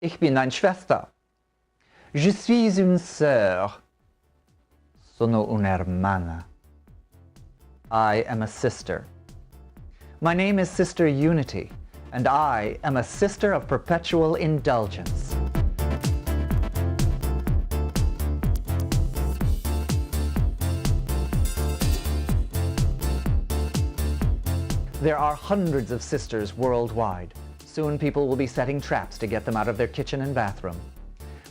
Ich bin eine Schwester. Je suis une sœur. Sono una hermana. I am a sister. My name is Sister Unity, and I am a Sister of Perpetual Indulgence. There are hundreds of sisters worldwide. Soon people will be setting traps to get them out of their kitchen and bathroom.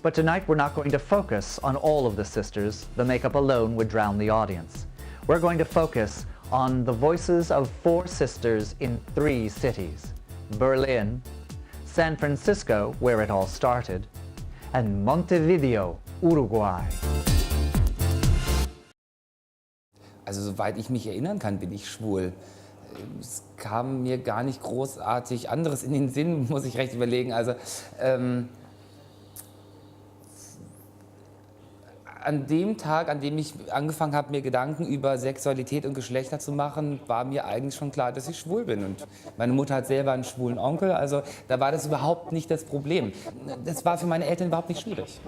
But tonight we're not going to focus on all of the sisters. The makeup alone would drown the audience. We're going to focus on the voices of 4 sisters in 3 cities: Berlin, San Francisco, where it all started, and Montevideo, Uruguay. Also soweit ich mich erinnern kann, bin ich schwul. Es kam mir gar nicht großartig anderes in den Sinn, muss ich recht überlegen. Also an dem Tag, an dem ich angefangen habe, mir Gedanken über Sexualität und Geschlechter zu machen, war mir eigentlich schon klar, dass ich schwul bin. Und meine Mutter hat selber einen schwulen Onkel, also da war das überhaupt nicht das Problem. Das war für meine Eltern überhaupt nicht schwierig.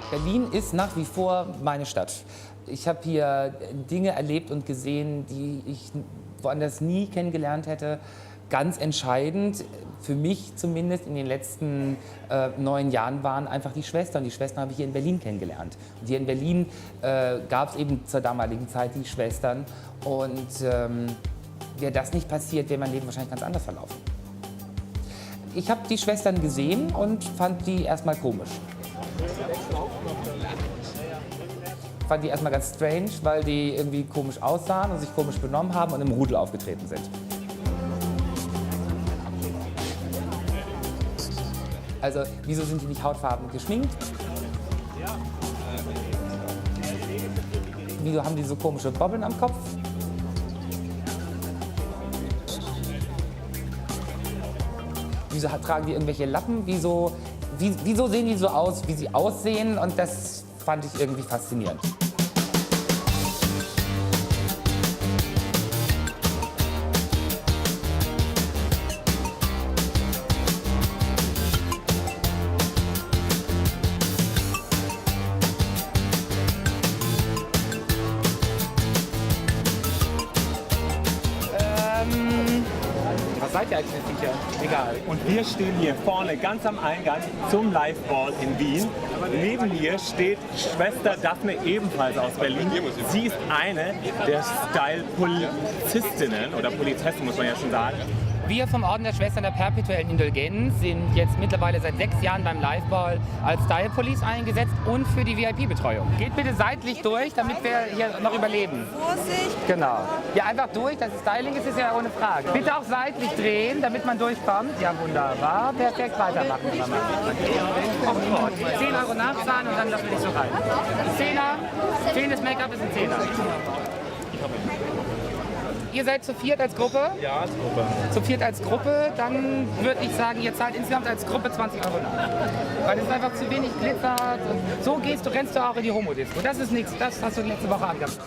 Berlin ist nach wie vor meine Stadt. Ich habe hier Dinge erlebt und gesehen, die ich woanders nie kennengelernt hätte. Ganz entscheidend, für mich zumindest in den letzten 9 Jahren, waren einfach die Schwestern. Die Schwestern habe ich hier in Berlin kennengelernt. Und hier in Berlin gab es eben zur damaligen Zeit die Schwestern. Und wäre das nicht passiert, wäre mein Leben wahrscheinlich ganz anders verlaufen. Ich habe die Schwestern gesehen und fand die erstmal komisch. Ich fand die erstmal ganz strange, weil die irgendwie komisch aussahen und sich komisch benommen haben und im Rudel aufgetreten sind. Also, wieso sind die nicht hautfarben geschminkt? Wieso haben die so komische Bobbeln am Kopf? Wieso tragen die irgendwelche Lappen? Wieso sehen die so aus, wie sie aussehen? Und das fand ich irgendwie faszinierend. Was seid ihr eigentlich sicher? Egal. Und wir stehen hier vorne ganz am Eingang zum Live-Ball in Wien. Neben mir steht Schwester Daphne, ebenfalls aus Berlin. Sie ist eine der Style-Polizistinnen oder Polizessen, muss man ja schon sagen. Wir vom Orden der Schwestern der Perpetuellen Indulgenz sind jetzt mittlerweile seit 6 Jahren beim Liveball als Style Police eingesetzt und für die VIP-Betreuung. Geht bitte seitlich durch, damit wir hier noch überleben. Vorsicht! Genau. Ja, einfach durch, das Styling ist ja ohne Frage. Bitte auch seitlich drehen, damit man durchkommt. Ja, wunderbar. Perfekt, weitermachen. 10 € nachzahlen und dann lassen wir dich so rein. 10er, fehlendes Make-up ist ein 10er. Ihr seid zu 4 als Gruppe? Ja, als Gruppe. Zu 4 als Gruppe, dann würde ich sagen, ihr zahlt insgesamt als Gruppe 20 € nach. Weil das ist einfach zu wenig Glitzer. So rennst du auch in die Homo-Disco. Das ist nichts, das hast du letzte Woche angehabt.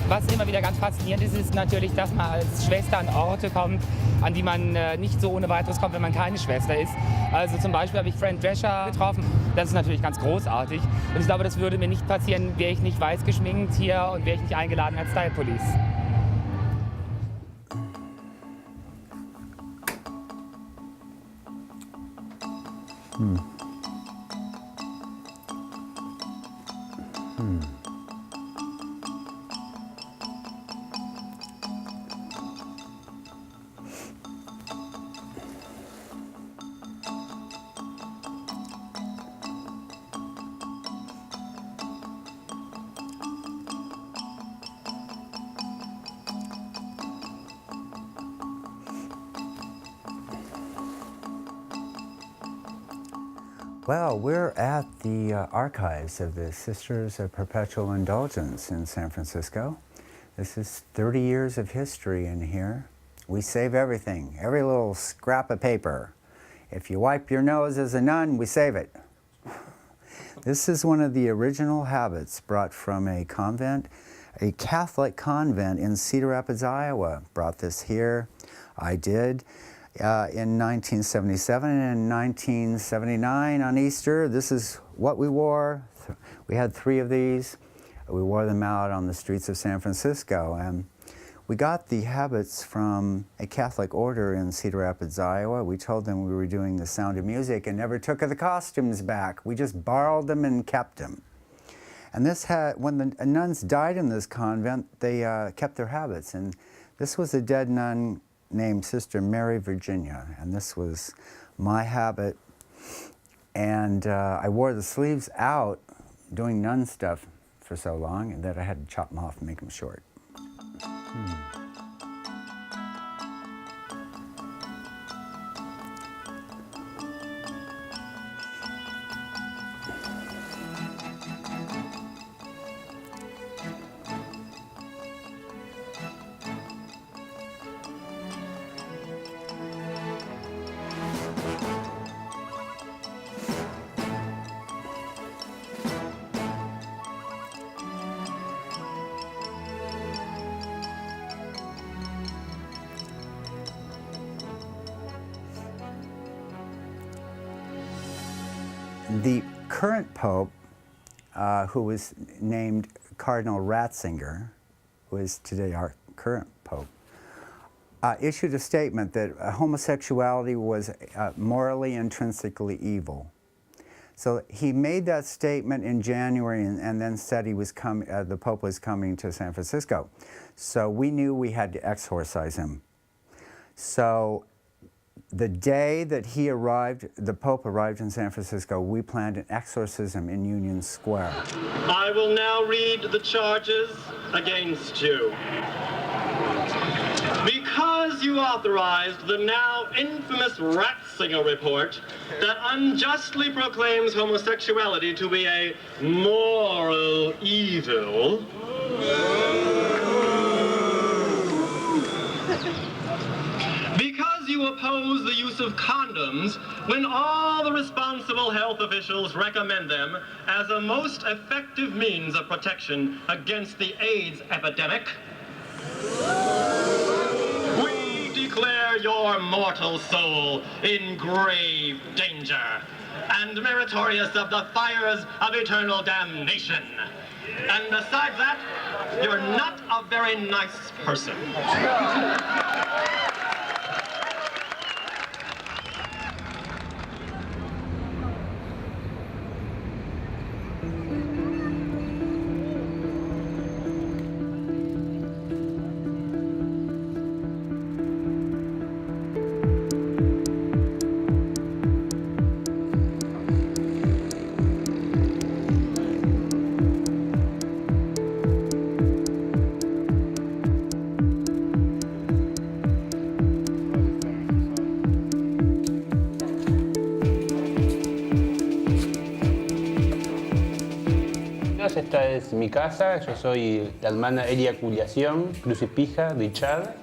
Was immer wieder ganz faszinierend ist, ist natürlich, dass man als Schwester an Orte kommt, an die man nicht so ohne weiteres kommt, wenn man keine Schwester ist. Also zum Beispiel habe ich Fran Drescher getroffen. Das ist natürlich ganz großartig. Und ich glaube, das würde mir nicht passieren, wäre ich nicht weiß geschminkt hier und wäre ich nicht eingeladen als Style Police. Well, we're at the archives of the Sisters of Perpetual Indulgence in San Francisco. This is 30 years of history in here. We save everything, every little scrap of paper. If you wipe your nose as a nun, we save it. This is one of the original habits brought from a convent, a Catholic convent in Cedar Rapids, Iowa. Brought this here. I did. In 1977 and 1979 on Easter. This is what we wore. We had 3 of these. We wore them out on the streets of San Francisco. And we got the habits from a Catholic order in Cedar Rapids, Iowa. We told them we were doing The Sound of Music and never took the costumes back. We just borrowed them and kept them. And this had, when the nuns died in this convent, they kept their habits. And this was a dead nun named Sister Mary Virginia, and this was my habit. And I wore the sleeves out doing nun stuff for so long, and that I had to chop them off and make them short. The current Pope, who was named Cardinal Ratzinger, who is today our current Pope, issued a statement that homosexuality was morally intrinsically evil. So he made that statement in January and then said he was the Pope was coming to San Francisco. So we knew we had to exorcise him. So the day that he arrived, the Pope arrived in San Francisco, we planned an exorcism in Union Square. I will now read the charges against you. Because you authorized the now infamous Ratzinger report that unjustly proclaims homosexuality to be a moral evil, because you oppose the use of condoms when all the responsible health officials recommend them as a most effective means of protection against the AIDS epidemic, we declare your mortal soul in grave danger and meritorious of the fires of eternal damnation. And besides that, you're not a very nice person. Esta es mi casa, yo soy la hermana Eliaculación, Crucipija, Richard.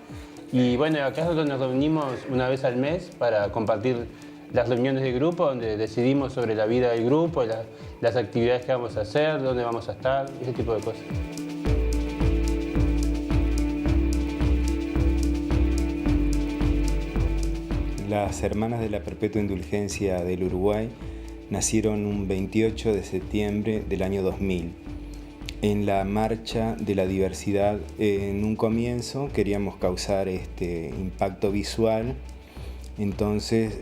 Y bueno, acá es donde nos reunimos una vez al mes para compartir las reuniones de grupo, donde decidimos sobre la vida del grupo, las actividades que vamos a hacer, dónde vamos a estar, ese tipo de cosas. Las hermanas de la Perpetua Indulgencia del Uruguay nacieron un 28 de septiembre del año 2000. En la marcha de la diversidad, en un comienzo queríamos causar impacto visual, entonces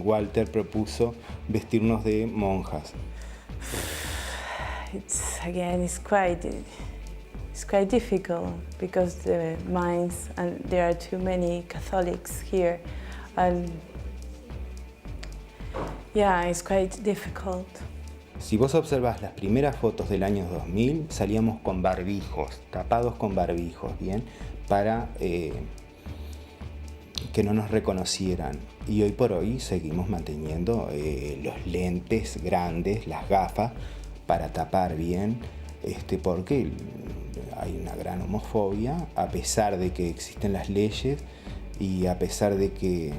Walter propuso vestirnos de monjas. It's quite difficult because the minds, and there are too many Catholics here, and yeah, it's quite difficult. Si vos observás las primeras fotos del año 2000, salíamos con barbijos, tapados con barbijos, ¿bien? Para que no nos reconocieran. Y hoy por hoy seguimos manteniendo los lentes grandes, las gafas, para tapar bien, porque hay una gran homofobia, a pesar de que existen las leyes y a pesar de que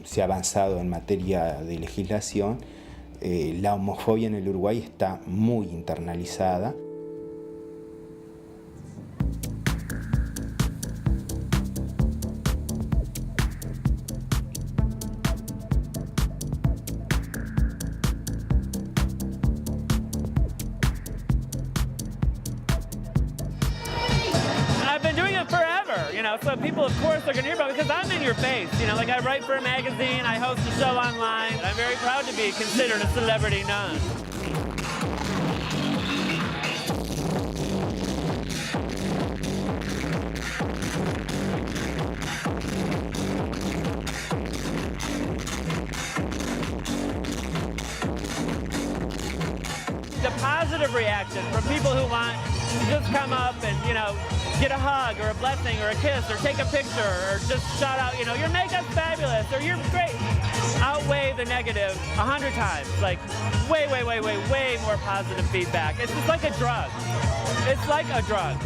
se ha avanzado en materia de legislación, la homofobia en el Uruguay está muy internalizada. So people, of course, are going to hear about it because I'm in your face. You know, like I write for a magazine, I host a show online, and I'm very proud to be considered a celebrity nun. The positive reaction from people who want to just come up and, you know, get a hug or a blessing or a kiss or take a picture or just shout out, you know, your makeup's fabulous or you're great, outweigh the negative 100 times. Like way more positive feedback. It's just like a drug. It's like a drug.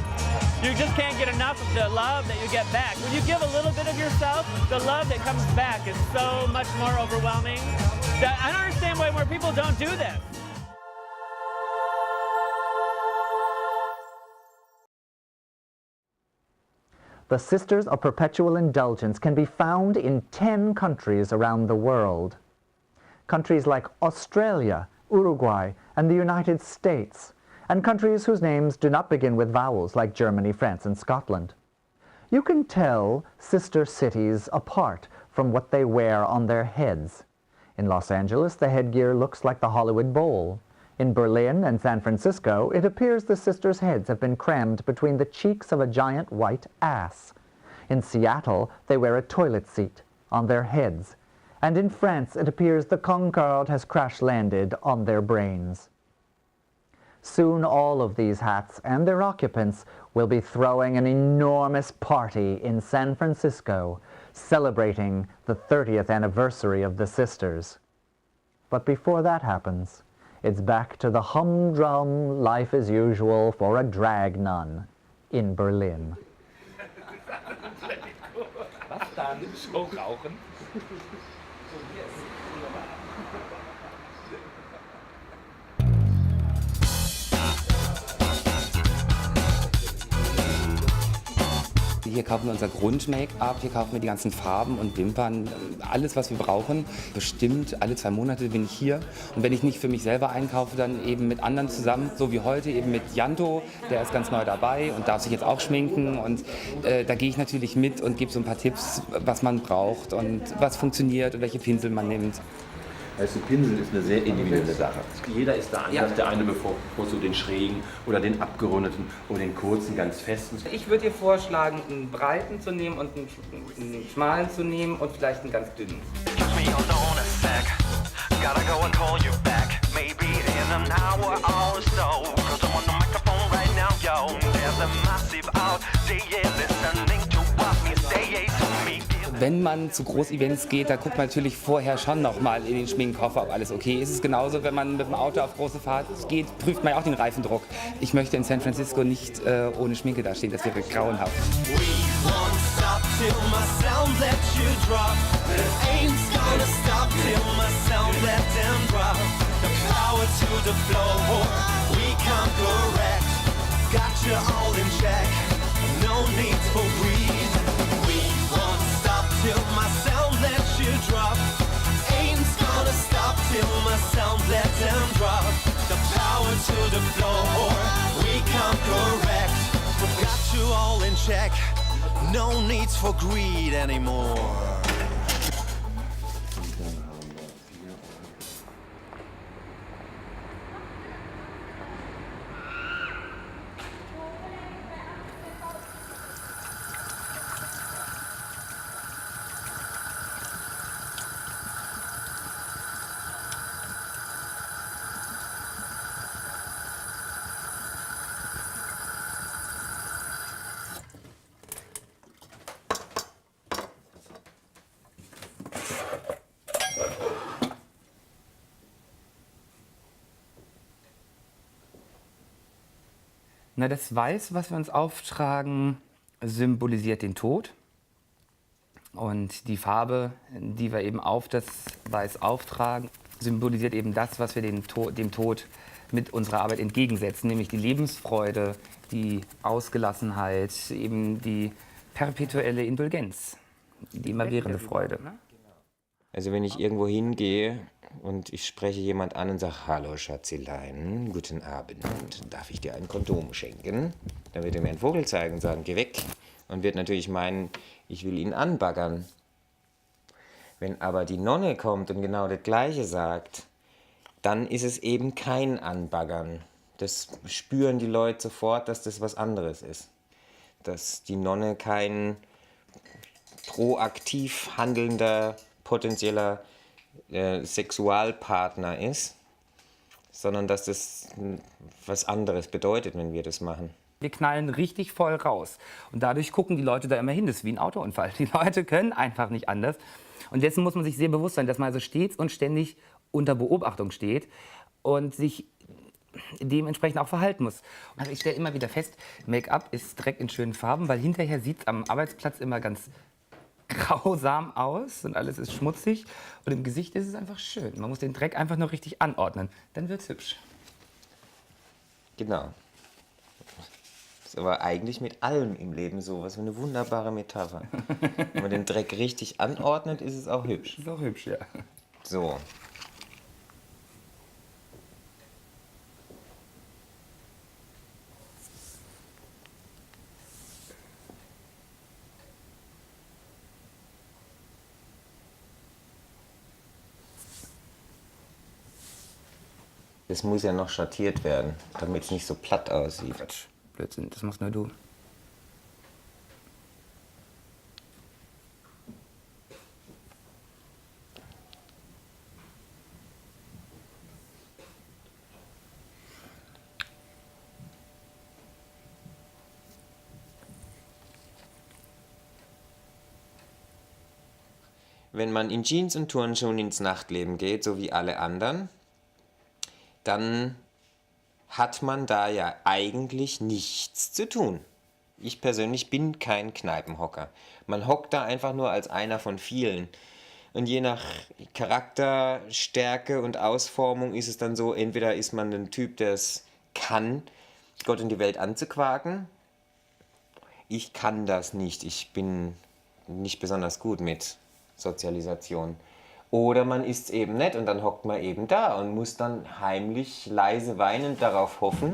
You just can't get enough of the love that you get back. When you give a little bit of yourself, the love that comes back is so much more overwhelming. That I don't understand why more people don't do this. The Sisters of Perpetual Indulgence can be found in 10 countries around the world. Countries like Australia, Uruguay, and the United States, and countries whose names do not begin with vowels like Germany, France, and Scotland. You can tell sister cities apart from what they wear on their heads. In Los Angeles, the headgear looks like the Hollywood Bowl. In Berlin and San Francisco, it appears the sisters' heads have been crammed between the cheeks of a giant white ass. In Seattle, they wear a toilet seat on their heads. And in France, it appears the Concorde has crash-landed on their brains. Soon all of these hats and their occupants will be throwing an enormous party in San Francisco, celebrating the 30th anniversary of the sisters. But before that happens, it's back to the humdrum life as usual for a drag nun in Berlin. Was dann? Show rauchen? Hier kaufen wir unser Grund-Make-up, hier kaufen wir die ganzen Farben und Wimpern, alles, was wir brauchen. Bestimmt alle 2 Monate bin ich hier. Und wenn ich nicht für mich selber einkaufe, dann eben mit anderen zusammen, so wie heute eben mit Janto, der ist ganz neu dabei und darf sich jetzt auch schminken. Und da gehe ich natürlich mit und gebe so ein paar Tipps, was man braucht und was funktioniert und welche Pinsel man nimmt. Also Pinsel ist eine sehr individuelle Sache. Jeder ist da anders. Ja. Der eine bevorzugt den schrägen oder den abgerundeten oder den kurzen, ganz festen. Ich würde dir vorschlagen, einen breiten zu nehmen und einen schmalen zu nehmen und vielleicht einen ganz dünnen. Wenn man zu Großevents geht, da guckt man natürlich vorher schon nochmal in den Schminkkoffer, ob alles okay ist. Es ist genauso, wenn man mit dem Auto auf große Fahrt geht, prüft man ja auch den Reifendruck. Ich möchte in San Francisco nicht ohne Schminke dastehen, das wäre grauenhaft. Till my sound lets you drop. Ain't gonna stop till my sound lets them drop. The power to the floor, we come correct. Got you all in check, no need for greed anymore. Na, das Weiß, was wir uns auftragen, symbolisiert den Tod. Und die Farbe, die wir eben auf das Weiß auftragen, symbolisiert eben das, was wir dem Tod mit unserer Arbeit entgegensetzen, nämlich die Lebensfreude, die Ausgelassenheit, eben die perpetuelle Indulgenz, die immerwährende Freude. Also wenn ich irgendwo hingehe und ich spreche jemand an und sage, hallo Schatzelein, guten Abend, darf ich dir ein Kondom schenken? Dann wird er mir einen Vogel zeigen und sagen, geh weg. Und wird natürlich meinen, ich will ihn anbaggern. Wenn aber die Nonne kommt und genau das Gleiche sagt, dann ist es eben kein Anbaggern. Das spüren die Leute sofort, dass das was anderes ist. Dass die Nonne kein proaktiv handelnder, potenzieller Sexualpartner ist, sondern dass das was anderes bedeutet, wenn wir das machen. Wir knallen richtig voll raus. Und dadurch gucken die Leute da immer hin. Das ist wie ein Autounfall. Die Leute können einfach nicht anders. Und dessen muss man sich sehr bewusst sein, dass man also stets und ständig unter Beobachtung steht und sich dementsprechend auch verhalten muss. Also ich stelle immer wieder fest, Make-up ist Dreck in schönen Farben, weil hinterher sieht es am Arbeitsplatz immer ganz grausam aus und alles ist schmutzig. Und im Gesicht ist es einfach schön. Man muss den Dreck einfach nur richtig anordnen. Dann wird es hübsch. Genau. Das ist aber eigentlich mit allem im Leben so. Was für eine wunderbare Metapher. Wenn man den Dreck richtig anordnet, ist es auch hübsch. Ist auch hübsch, ja. So. Das muss ja noch schattiert werden, damit es nicht so platt aussieht. Quatsch, Blödsinn, das machst nur du. Wenn man in Jeans und Turnschuhen ins Nachtleben geht, so wie alle anderen, dann hat man da ja eigentlich nichts zu tun. Ich persönlich bin kein Kneipenhocker. Man hockt da einfach nur als einer von vielen. Und je nach Charakterstärke und Ausformung ist es dann so, entweder ist man ein Typ, der es kann, Gott und die Welt anzuquaken. Ich kann das nicht. Ich bin nicht besonders gut mit Sozialisation. Oder man ist es eben nicht und dann hockt man eben da und muss dann heimlich, leise weinend darauf hoffen,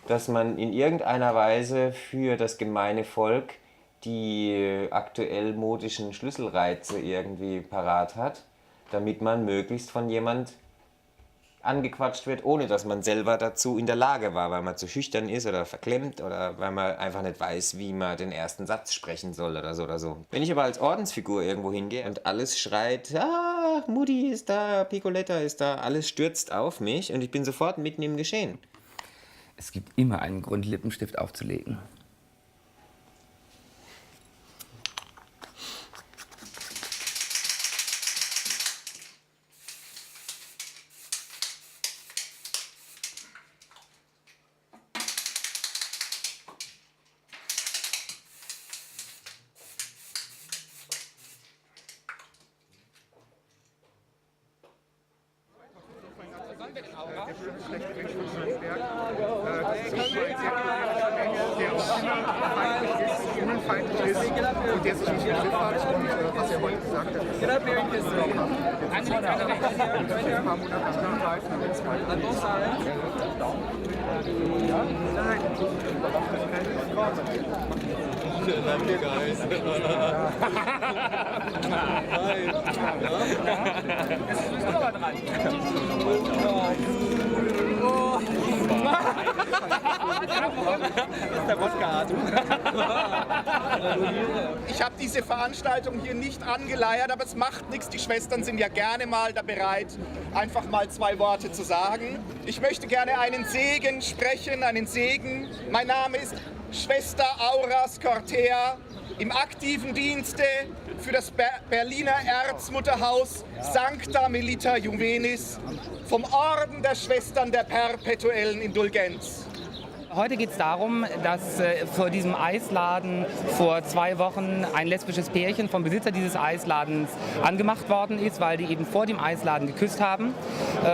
dass man in irgendeiner Weise für das gemeine Volk die aktuell modischen Schlüsselreize irgendwie parat hat, damit man möglichst von jemand angequatscht wird, ohne dass man selber dazu in der Lage war, weil man zu schüchtern ist oder verklemmt oder weil man einfach nicht weiß, wie man den ersten Satz sprechen soll oder so oder so. Wenn ich aber als Ordensfigur irgendwo hingehe und alles schreit, ah, Mutti ist da, Piccoletta ist da, alles stürzt auf mich und ich bin sofort mitten im Geschehen. Es gibt immer einen Grund, Lippenstift aufzulegen. Ich habe diese Veranstaltung hier nicht angeleiert, aber es macht nichts. Die Schwestern sind ja gerne mal da bereit, einfach mal 2 Worte zu sagen. Ich möchte gerne einen Segen sprechen, einen Segen. Mein Name ist Schwester Auras Cortea, im aktiven Dienste für das Berliner Erzmutterhaus Sancta Melita Juvenis vom Orden der Schwestern der Perpetuellen Indulgenz. Heute geht es darum, dass vor diesem Eisladen vor 2 Wochen ein lesbisches Pärchen vom Besitzer dieses Eisladens angemacht worden ist, weil die eben vor dem Eisladen geküsst haben.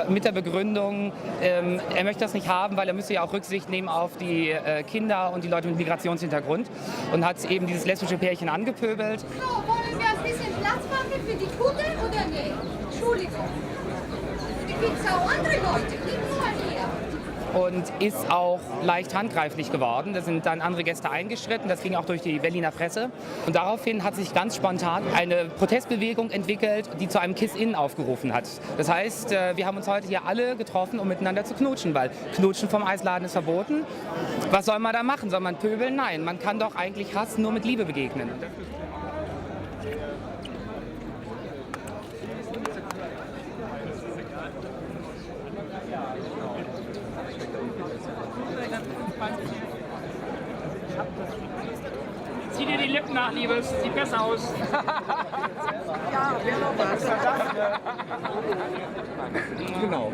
Mit der Begründung, er möchte das nicht haben, weil er müsse ja auch Rücksicht nehmen auf die Kinder und die Leute mit Migrationshintergrund. Und hat eben dieses lesbische Pärchen angepöbelt. So, wollen wir ein bisschen Platz machen für die Kugeln oder nicht? Entschuldigung. Da gibt es auch andere Leute, nicht nur hier. Und ist auch leicht handgreiflich geworden. Da sind dann andere Gäste eingeschritten, das ging auch durch die Berliner Presse. Und daraufhin hat sich ganz spontan eine Protestbewegung entwickelt, die zu einem Kiss-In aufgerufen hat. Das heißt, wir haben uns heute hier alle getroffen, um miteinander zu knutschen, weil Knutschen vom Eisladen ist verboten. Was soll man da machen? Soll man pöbeln? Nein, man kann doch eigentlich Hass nur mit Liebe begegnen. Zieh dir die Lippen nach, Liebes. Sieht besser aus. Ja, wer noch was? Genau.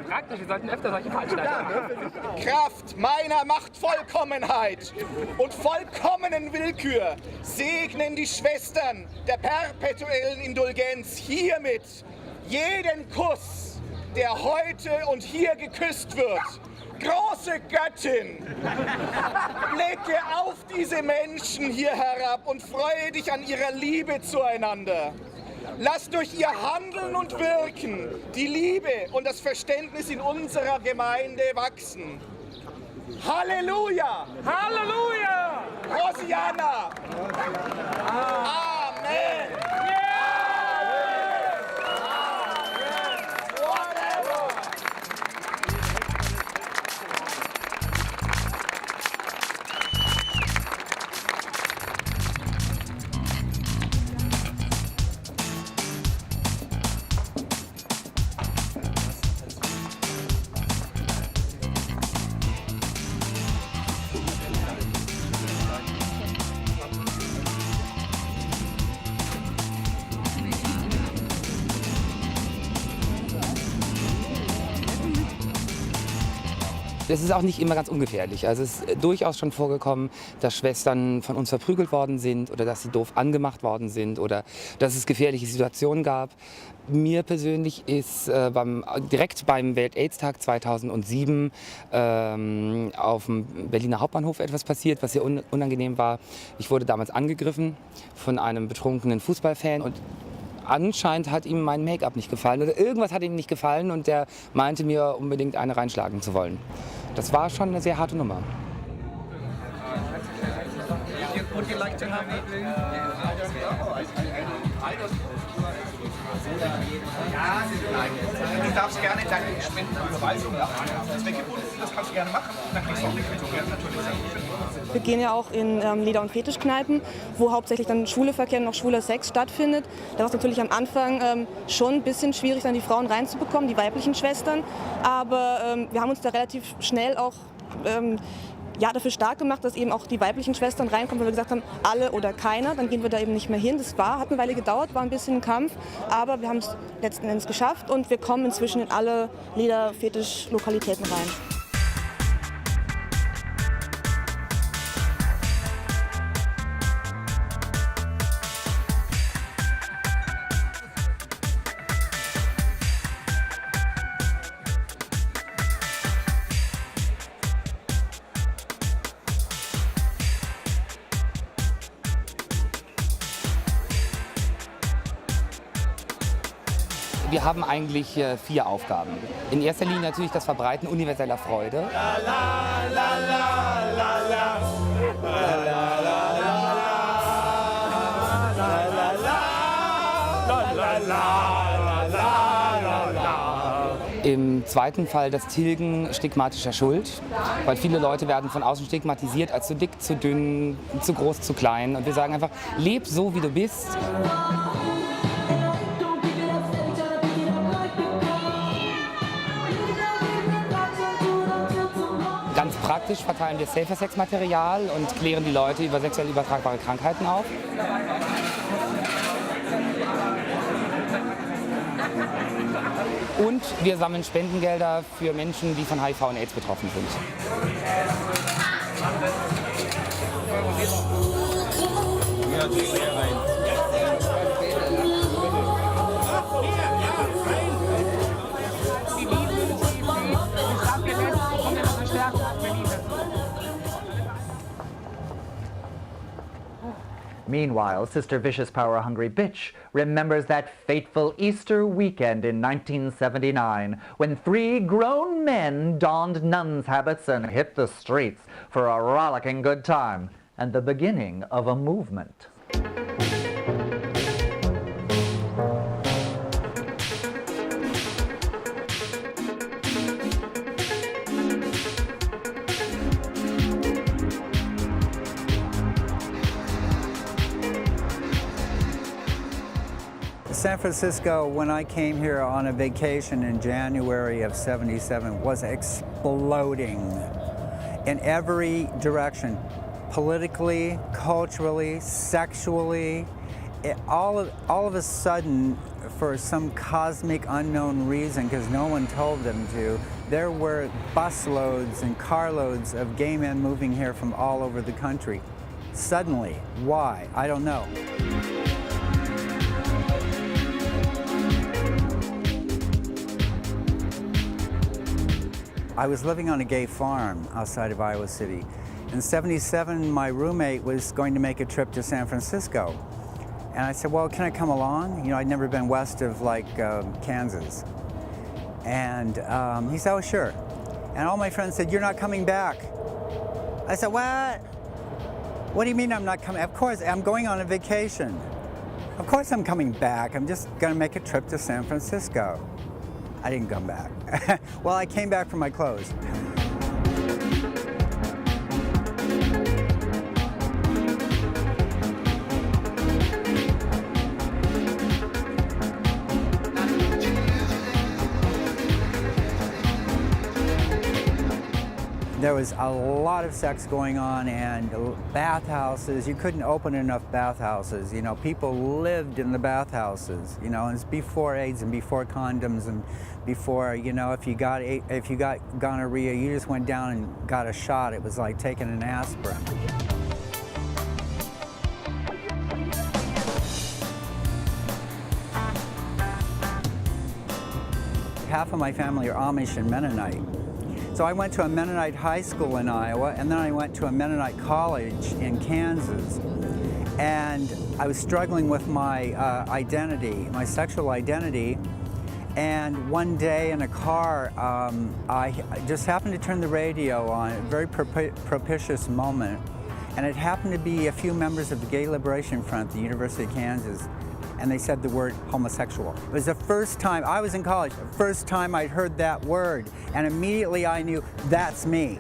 Praktisch, wir sollten öfter solche Veranstaltungen machen. Kraft meiner Machtvollkommenheit und vollkommenen Willkür segnen die Schwestern der Perpetuellen Indulgenz hiermit jeden Kuss, der heute und hier geküsst wird. Große Göttin, blicke auf diese Menschen hier herab und freue dich an ihrer Liebe zueinander. Lass durch ihr Handeln und Wirken die Liebe und das Verständnis in unserer Gemeinde wachsen. Halleluja! Halleluja! Hosianna! Amen! Das ist auch nicht immer ganz ungefährlich. Also es ist durchaus schon vorgekommen, dass Schwestern von uns verprügelt worden sind oder dass sie doof angemacht worden sind oder dass es gefährliche Situationen gab. Mir persönlich ist direkt beim Welt-AIDS-Tag 2007 auf dem Berliner Hauptbahnhof etwas passiert, was sehr unangenehm war. Ich wurde damals angegriffen von einem betrunkenen Fußballfan und anscheinend hat ihm mein Make-up nicht gefallen oder irgendwas hat ihm nicht gefallen und der meinte mir unbedingt eine reinschlagen zu wollen. Das war schon eine sehr harte Nummer. Du darfst gerne deine Spendenüberweisung das weggebunden, das kannst du gerne machen. Dann kriegst du auch eine Quittung, natürlich. Wir gehen ja auch in Leder- und Fetischkneipen, wo hauptsächlich dann schwule Verkehr und noch schwuler Sex stattfindet. Da war es natürlich am Anfang schon ein bisschen schwierig, dann die Frauen reinzubekommen, die weiblichen Schwestern. Aber wir haben uns da relativ schnell auch dafür stark gemacht, dass eben auch die weiblichen Schwestern reinkommen, weil wir gesagt haben, alle oder keiner, dann gehen wir da eben nicht mehr hin. Das hat eine Weile gedauert, war ein bisschen ein Kampf, aber wir haben es letzten Endes geschafft und wir kommen inzwischen in alle Leder-Fetisch-Lokalitäten rein. Wir haben eigentlich 4 Aufgaben. In erster Linie natürlich das Verbreiten universeller Freude. Im zweiten Fall das Tilgen stigmatischer Schuld, weil viele Leute werden von außen stigmatisiert als zu dick, zu dünn, zu groß, zu klein. Und wir sagen einfach, leb so, wie du bist. Ganz praktisch verteilen wir Safer-Sex-Material und klären die Leute über sexuell übertragbare Krankheiten auf. Und wir sammeln Spendengelder für Menschen, die von HIV und AIDS betroffen sind. Meanwhile, Sister Vicious Power Hungry Bitch remembers that fateful Easter weekend in 1979 when 3 grown men donned nuns' habits and hit the streets for a rollicking good time and the beginning of a movement. San Francisco, when I came here on a vacation in January of '77, was exploding in every direction, politically, culturally, sexually. All of a sudden, for some cosmic unknown reason, because no one told them to, there were busloads and carloads of gay men moving here from all over the country. Suddenly. Why? I don't know. I was living on a gay farm outside of Iowa City. In '77, my roommate was going to make a trip to San Francisco. And I said, well, can I come along? You know, I'd never been west of Kansas. And he said, oh, sure. And all my friends said, you're not coming back. I said, what? What do you mean I'm not coming? Of course, I'm going on a vacation. Of course I'm coming back. I'm just gonna make a trip to San Francisco. I didn't come back. Well, I came back for my clothes. There was a lot of sex going on and bathhouses. You couldn't open enough bathhouses. You know, people lived in the bathhouses. You know, and it's before AIDS and before condoms and before, you know, if you got gonorrhea, you just went down and got a shot. It was like taking an aspirin. Half of my family are Amish and Mennonite. So I went to a Mennonite high school in Iowa, and then I went to a Mennonite college in Kansas. And I was struggling with my identity, my sexual identity. And one day in a car, I just happened to turn the radio on, a very propitious moment. And it happened to be a few members of the Gay Liberation Front at the University of Kansas. And they said the word homosexual. It was the first time, I was in college, the first time I'd heard that word. And immediately I knew, that's me.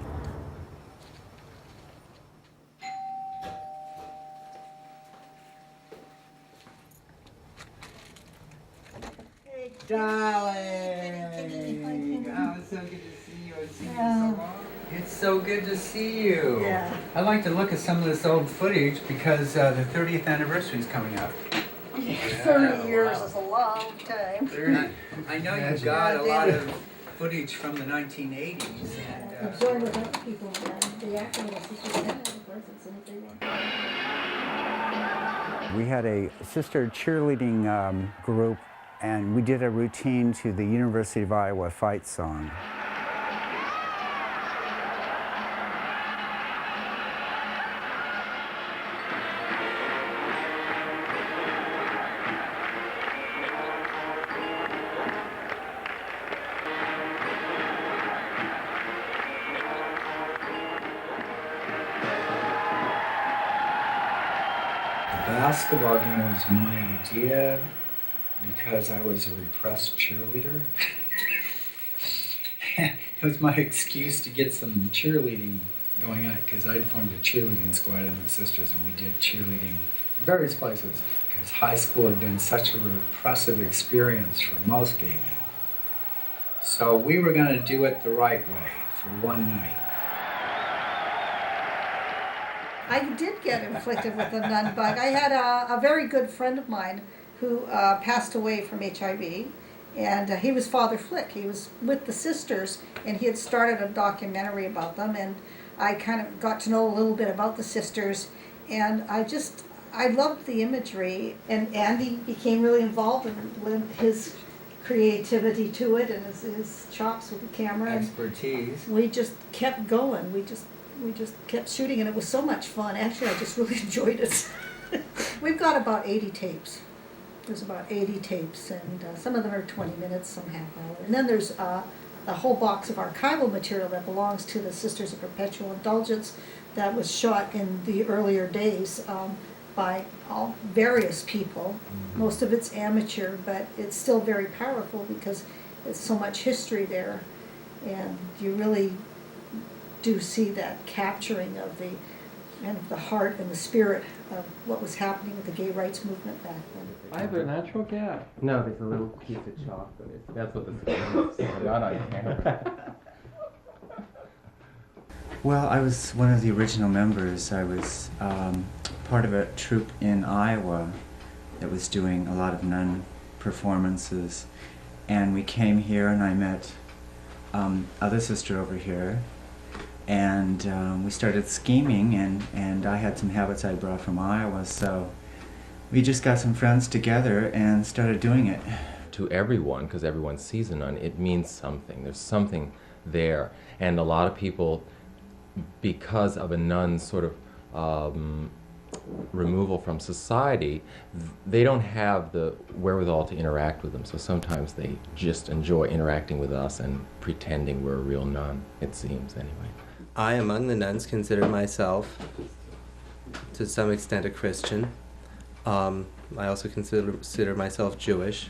Hey, darling. Oh, it's so good to see you. I've seen you so long. It's so good to see you. Yeah. I'd like to look at some of this old footage because the 30th anniversary is coming up. 30 years is a long time. I know you've got a lot of footage from the 1980s. I'm sure without people, the acting of Sisters of course, it's anything. We had a sister cheerleading group, and we did a routine to the University of Iowa fight song. Basketball game was my idea because I was a repressed cheerleader. It was my excuse to get some cheerleading going on because I'd formed a cheerleading squad in the Sisters, and we did cheerleading in various places because high school had been such a repressive experience for most gay men. So we were going to do it the right way for one night. I did get inflicted with the nun bug. I had a very good friend of mine who passed away from HIV, And he was Father Flick. He was with the sisters, and he had started a documentary about them, and I kind of got to know a little bit about the sisters, and I loved the imagery, and Andy became really involved with his creativity to it and his chops with the camera. Expertise. And we just kept going. We just kept shooting, and it was so much fun. Actually, I just really enjoyed it. We've got about 80 tapes. There's about 80 tapes, and some of them are 20 minutes, some half hour. And then there's a whole box of archival material that belongs to the Sisters of Perpetual Indulgence that was shot in the earlier days by various people. Most of it's amateur, but it's still very powerful because there's so much history there, and you really do see that capturing of the kind of the heart and the spirit of what was happening with the gay rights movement back then. I have a natural gap. No, there's a little piece of chocolate. That's what this is. Not on camera. Well, I was one of the original members. I was part of a troupe in Iowa that was doing a lot of nun performances. And we came here, and I met other sister over here. And we started scheming, and I had some habits I brought from Iowa, so we just got some friends together and started doing it. To everyone, because everyone sees a nun, it means something. There's something there. And a lot of people, because of a nun's sort of removal from society, they don't have the wherewithal to interact with them. So sometimes they just enjoy interacting with us and pretending we're a real nun, it seems anyway. I, among the nuns, consider myself, to some extent, a Christian. I also consider myself Jewish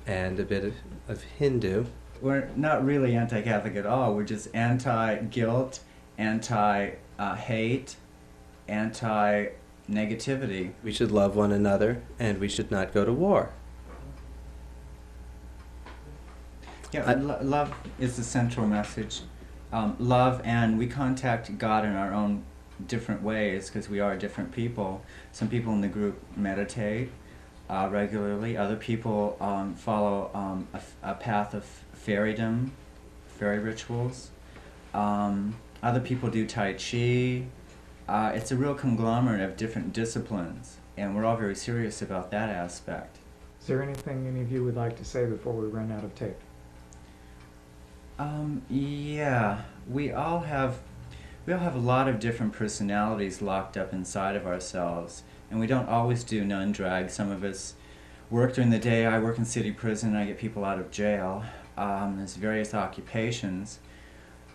and a bit of Hindu. We're not really anti-Catholic at all. We're just anti-guilt, anti-hate, anti-negativity. We should love one another, and we should not go to war. Yeah, love is the central message. Love, and we contact God in our own different ways because we are different people. Some people in the group meditate regularly. Other people follow a path of fairydom, fairy rituals. Other people do Tai Chi. It's a real conglomerate of different disciplines, and we're all very serious about that aspect. Is there anything any of you would like to say before we run out of tape? Yeah, we all have a lot of different personalities locked up inside of ourselves, and we don't always do nun drag. Some of us work during the day. I work in city prison, and I get people out of jail. There's various occupations,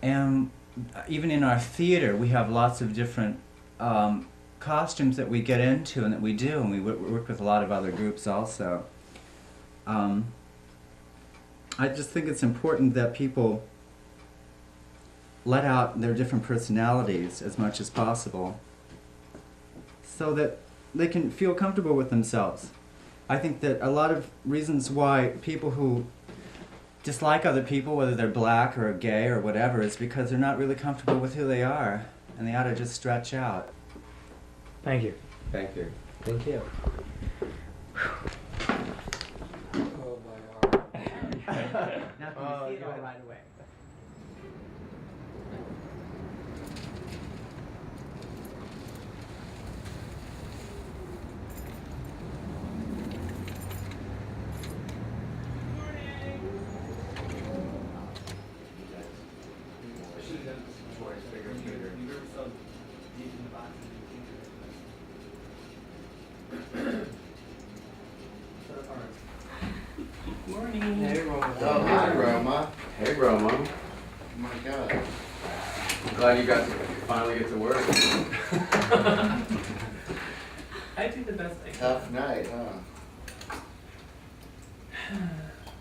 and even in our theater, we have lots of different costumes that we get into and that we do, and we work with a lot of other groups also. I just think it's important that people let out their different personalities as much as possible so that they can feel comfortable with themselves. I think that a lot of reasons why people who dislike other people, whether they're black or gay or whatever, is because they're not really comfortable with who they are, and they ought to just stretch out. Thank you. Thank you. Thank you. Now you see it all right away. Morning. Hey, Roma. Oh, hi, Roma. Hey, Roma. Oh, my God. I'm glad you got to finally get to work. I do the best I can. Tough night, huh?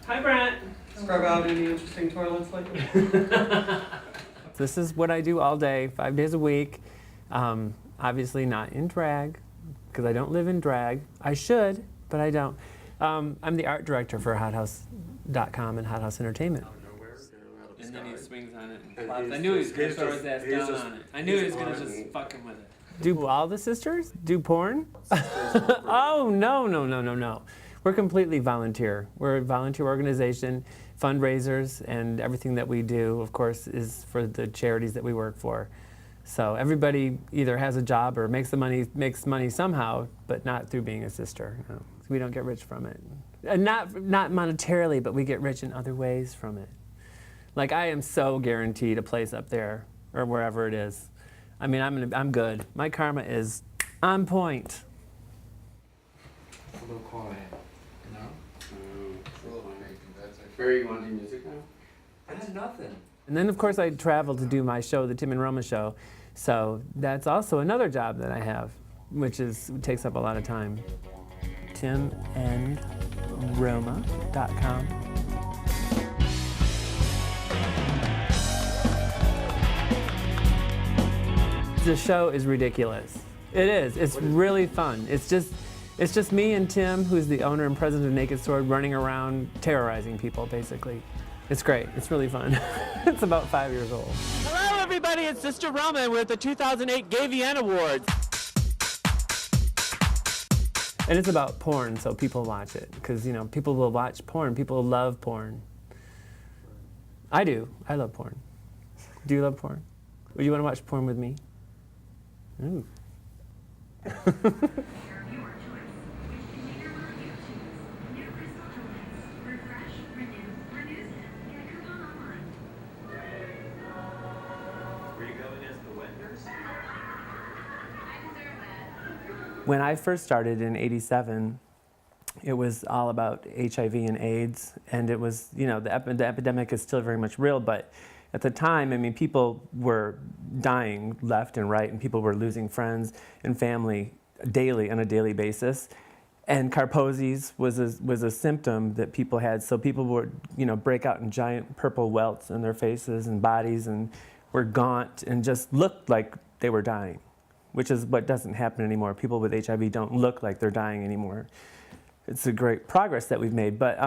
Hi, Brent. Scrub out any interesting toilets lately? This is what I do all day, 5 days a week. Obviously not in drag, because I don't live in drag. I should, but I don't. I'm the art director for HotHouse.com and Hot House Entertainment. And then he swings on it and flops. I knew he was going to throw his ass down on it. I knew he was going to just fuck him with it. Do all the sisters do porn? Oh, no. We're completely volunteer. We're a volunteer organization, fundraisers, and everything that we do, of course, is for the charities that we work for. So everybody either has a job or makes money somehow, but not through being a sister. No. We don't get rich from it. And not monetarily, but we get rich in other ways from it. Like, I am so guaranteed a place up there or wherever it is. I mean, I'm good. My karma is on point. It's a little quiet. No? It's a little amazing. That's like, where are you going to do music now? That's nothing. And then, of course, I travel to do my show, the Tim and Roma show. So that's also another job that I have, which takes up a lot of time. timandroma.com. The show is ridiculous. It is. It's really fun. It's just me and Tim, who's the owner and president of Naked Sword, running around terrorizing people, basically. It's great. It's really fun. It's about 5 years old. Hello, everybody. It's Sister Roma, and we're at the 2008 Gay Vienna Awards. And it's about porn, so people watch it. Because, you know, people will watch porn. People love porn. I do. I love porn. Do you love porn? Would you want to watch porn with me? Ooh. When I first started in '87, it was all about HIV and AIDS, and it was, you know, the epidemic is still very much real, but at the time, I mean, people were dying left and right, and people were losing friends and family daily, on a daily basis. And Kaposi's was a symptom that people had, so people would, you know, break out in giant purple welts in their faces and bodies, and were gaunt and just looked like they were dying, which is what doesn't happen anymore. People with HIV don't look like they're dying anymore. It's a great progress that we've made, but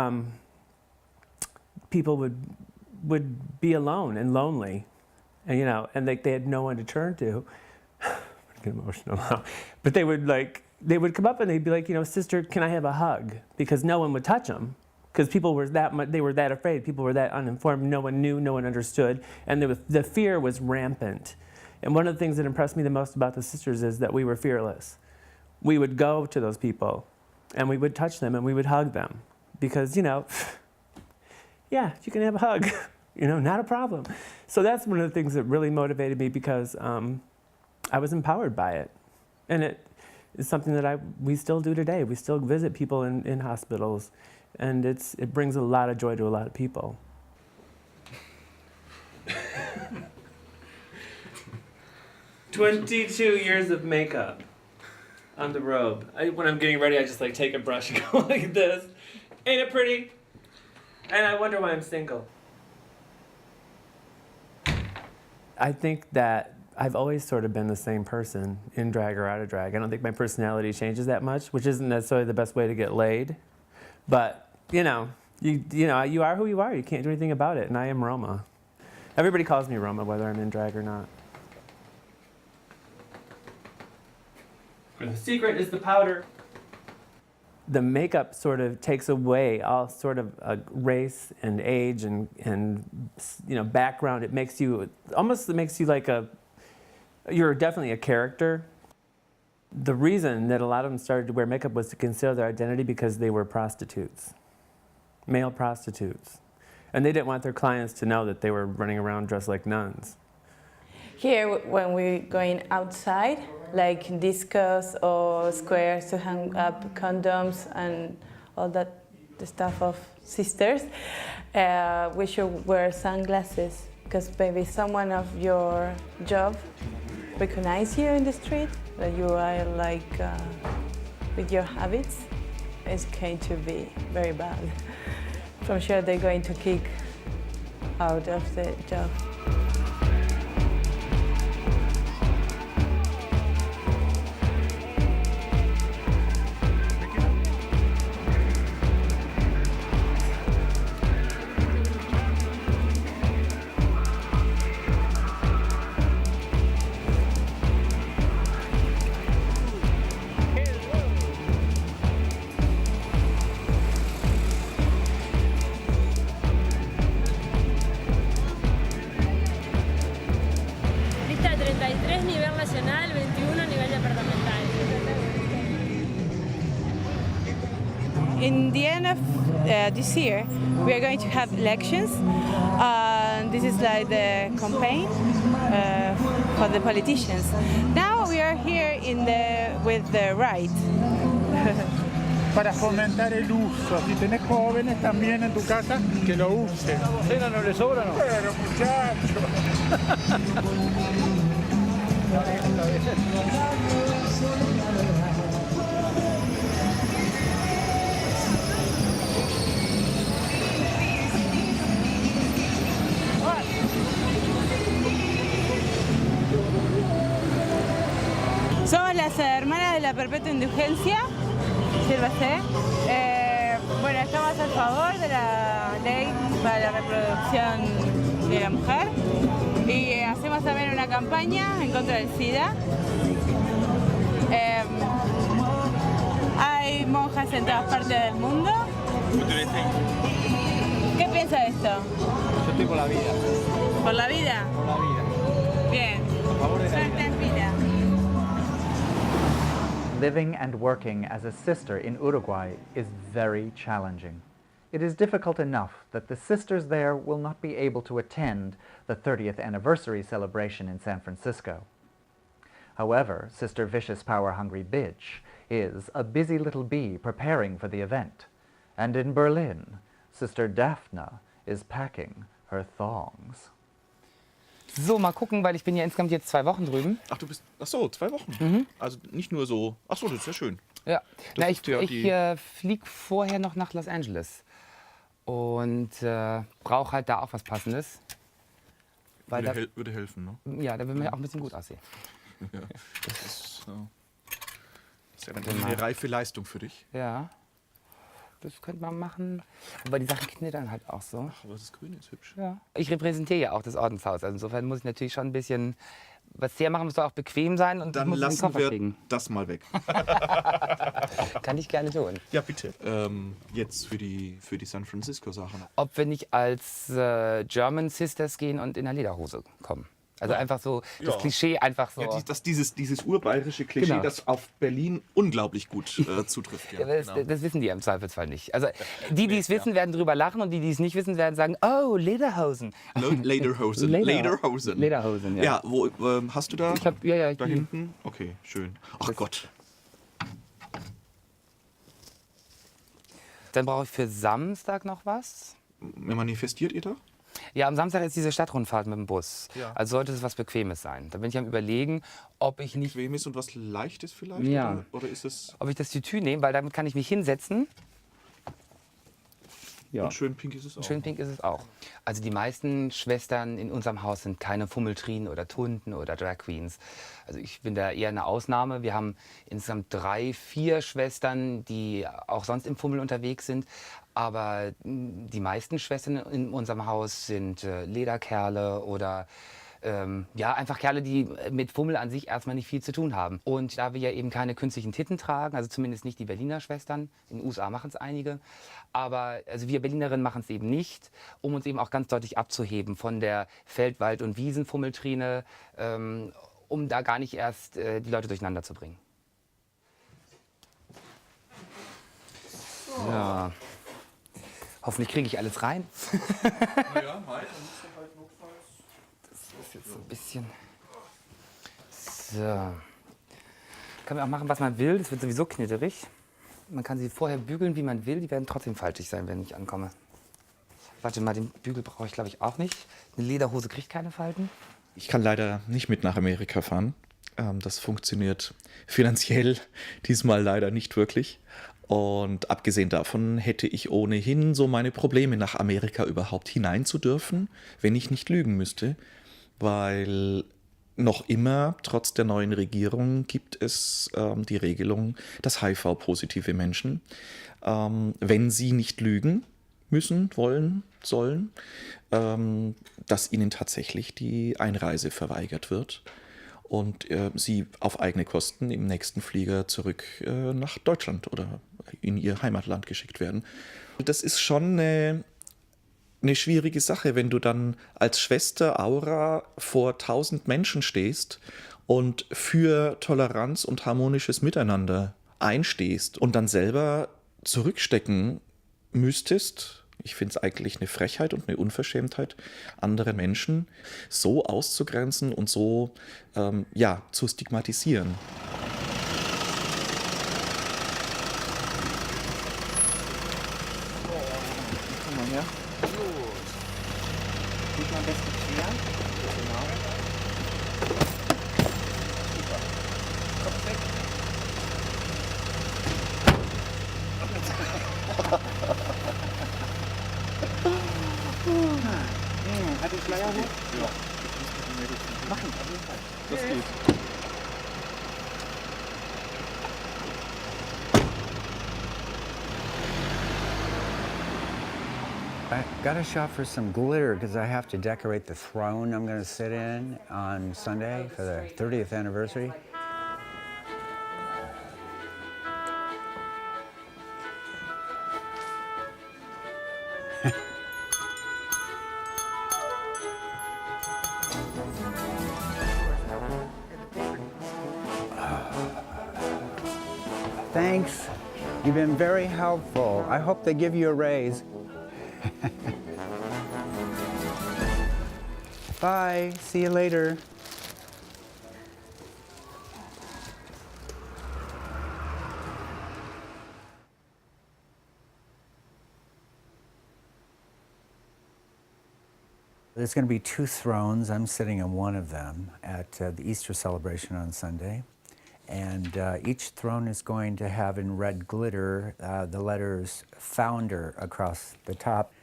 people would be alone and lonely, and you know, and they had no one to turn to. I get emotional now, but they would come up and they'd be like, you know, sister, can I have a hug? Because no one would touch them, because people were they were that afraid. People were that uninformed. No one knew, no one understood, and the fear was rampant. And one of the things that impressed me the most about the sisters is that we were fearless. We would go to those people, and we would touch them, and we would hug them, because, you know, yeah, you can have a hug. You know, not a problem. So that's one of the things that really motivated me, because I was empowered by it. And it is something that we still do today. We still visit people in hospitals, and it brings a lot of joy to a lot of people. 22 years of makeup on the robe. When I'm getting ready, I just like take a brush and go like this. Ain't it pretty? And I wonder why I'm single. I think that I've always sort of been the same person, in drag or out of drag. I don't think my personality changes that much, which isn't necessarily the best way to get laid. But, you know, you are who you are. You can't do anything about it, and I am Roma. Everybody calls me Roma, whether I'm in drag or not. The secret is the powder. The makeup sort of takes away all sort of race and age and you know, background. It makes you like you're definitely a character. The reason that a lot of them started to wear makeup was to conceal their identity, because they were prostitutes, male prostitutes. And they didn't want their clients to know that they were running around dressed like nuns. Here, when we're going outside, like discos or squares to hang up condoms and all that, the stuff of sisters, we should wear sunglasses, because maybe someone of your job recognize you in the street, that you are like with your habits. It's going to be very bad. I'm sure they're going to kick out of the job. 33 a nivel nacional, 21 a nivel departamental. In the end of this year, we are going to have elections. This is like the campaign for the politicians. Now we are here with the right. Para fomentar el uso. Si tenés jóvenes también en tu casa, que lo usen. ¿La docena no le sobra, no? Pero muchachos. Somos las hermanas de la Perpetua Indulgencia. Sírvase. Bueno, estamos a favor de la ley para la reproducción de la mujer y hacemos también una campaña en contra del SIDA. Hay monjas en todas partes del mundo. ¿Qué piensa de esto? Yo estoy por la vida. ¿Por la vida? Por la vida. Bien. A favor de la vida. Suerte en fila. Living and working as a sister in Uruguay is very challenging. It is difficult enough that the sisters there will not be able to attend the 30th anniversary celebration in San Francisco. However, Sister Vicious Power Hungry Bitch is a busy little bee preparing for the event. And in Berlin, Sister Daphne is packing her thongs. So, mal gucken, weil ich bin ja insgesamt jetzt 2 Wochen drüben. Ach, du bist, ach so, 2 Wochen. Also nicht nur so, ach so, das ist ja schön. Ja, Das na, ich ist ja fliege vorher noch nach Los Angeles und brauche halt da auch was Passendes. Weil würde helfen, ne? Ja, da will man ja auch ein bisschen gut aussehen. Ja, das ist ja eine reife Leistung für dich. Ja, das könnte man machen. Aber die Sachen knittern halt auch so. Ach, aber das Grüne ist hübsch. Ja. Ich repräsentiere ja auch das Ordenshaus. Also insofern muss ich natürlich schon ein bisschen was hermachen, muss doch auch bequem sein und Dann muss den lassen Koffer wir kriegen. das mal weg. Kann ich gerne tun. Ja, bitte. Jetzt für die San Francisco-Sache. Ob wir nicht als German Sisters gehen und in der Lederhose kommen. Also einfach so, das Klischee einfach so. Ja, dieses urbayerische Klischee, Genau. das auf Berlin unglaublich gut zutrifft. Ja, Das wissen die im Zweifelsfall nicht. Also die es wissen, werden drüber lachen und die es nicht wissen, werden sagen, oh, Lederhosen. Lederhosen. Lederhosen. Lederhosen, ja. Ja, wo hast du da? Ich hab, ja, da hinten? Okay, schön. Ach Gott. Dann brauche ich für Samstag noch was. Manifestiert ihr da? Ja, am Samstag ist diese Stadtrundfahrt mit dem Bus. Ja. Also sollte es was Bequemes sein. Da bin ich am Überlegen, ob ich nicht... Bequemes und was Leichtes vielleicht? Ja. Oder ist es... Ob ich das Tütü nehme, weil damit kann ich mich hinsetzen. Ja. Und schön pink ist es auch. Schön pink ist es auch. Also die meisten Schwestern in unserem Haus sind keine Fummeltrinen oder Tunten oder Drag Queens. Also ich bin da eher eine Ausnahme. Wir haben insgesamt 3, 4 Schwestern, die auch sonst im Fummel unterwegs sind. Aber die meisten Schwestern in unserem Haus sind Lederkerle oder ja, einfach Kerle, die mit Fummel an sich erstmal nicht viel zu tun haben. Und da wir ja eben keine künstlichen Titten tragen, also zumindest nicht die Berliner Schwestern, in den USA machen es einige, aber also wir Berlinerinnen machen es eben nicht, um uns eben auch ganz deutlich abzuheben von der Feld-, Wald- und Wiesenfummeltrine, um da gar nicht erst die Leute durcheinander zu bringen. So. Ja. Hoffentlich kriege ich alles rein. Naja, halt, dann musst du halt notfalls. Das ist jetzt so ein bisschen. So. Kann man auch machen, was man will. Das wird sowieso knitterig. Man kann sie vorher bügeln, wie man will. Die werden trotzdem falschig sein, wenn ich ankomme. Warte mal, den Bügel brauche ich, glaube ich, auch nicht. Eine Lederhose kriegt keine Falten. Ich kann leider nicht mit nach Amerika fahren. Das funktioniert finanziell diesmal leider nicht wirklich. Und abgesehen davon hätte ich ohnehin so meine Probleme, nach Amerika überhaupt hinein zu dürfen, wenn ich nicht lügen müsste. Weil noch immer, trotz der neuen Regierung, gibt es die Regelung, dass HIV-positive Menschen, wenn sie nicht lügen müssen, wollen, sollen, dass ihnen tatsächlich die Einreise verweigert wird und sie auf eigene Kosten im nächsten Flieger zurück nach Deutschland oder in ihr Heimatland geschickt werden. Das ist schon eine eine schwierige Sache, wenn du dann als Schwester Aura vor 1000 Menschen stehst und für Toleranz und harmonisches Miteinander einstehst und dann selber zurückstecken müsstest. Ich finde es eigentlich eine Frechheit und eine Unverschämtheit, andere Menschen so auszugrenzen und so zu stigmatisieren. Am besten quer. Genau. Super. Kopf weg. Hat die Schleier hoch? Ja. Machen, auf jeden Fall. Das geht. I got a shot for some glitter because I have to decorate the throne I'm going to sit in on Sunday for the 30th anniversary. Thanks. You've been very helpful. I hope they give you a raise. Bye. See you later. There's going to be 2 thrones. I'm sitting on one of them at the Easter celebration on Sunday. And each throne is going to have in red glitter the letters founder across the top.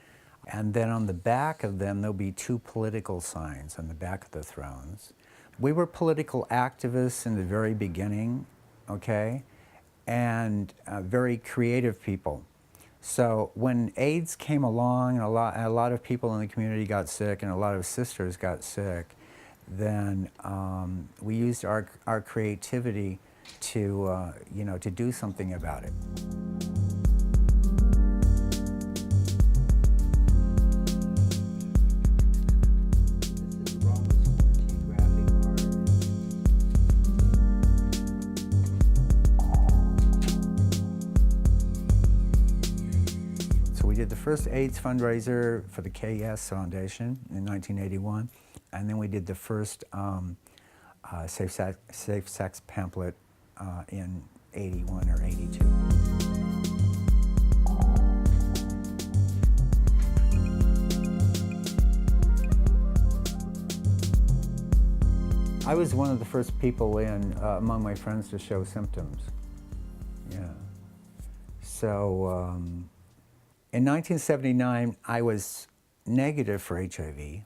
And then on the back of them, there'll be 2 political signs on the back of the thrones. We were political activists in the very beginning, okay? And very creative people. So when AIDS came along and a lot of people in the community got sick and a lot of sisters got sick, then we used our creativity to, to do something about it. So we did the first AIDS fundraiser for the KS Foundation in 1981. And then we did the first safe sex pamphlet in 81 or 82. I was one of the first people among my friends to show symptoms. Yeah. So in 1979, I was negative for HIV.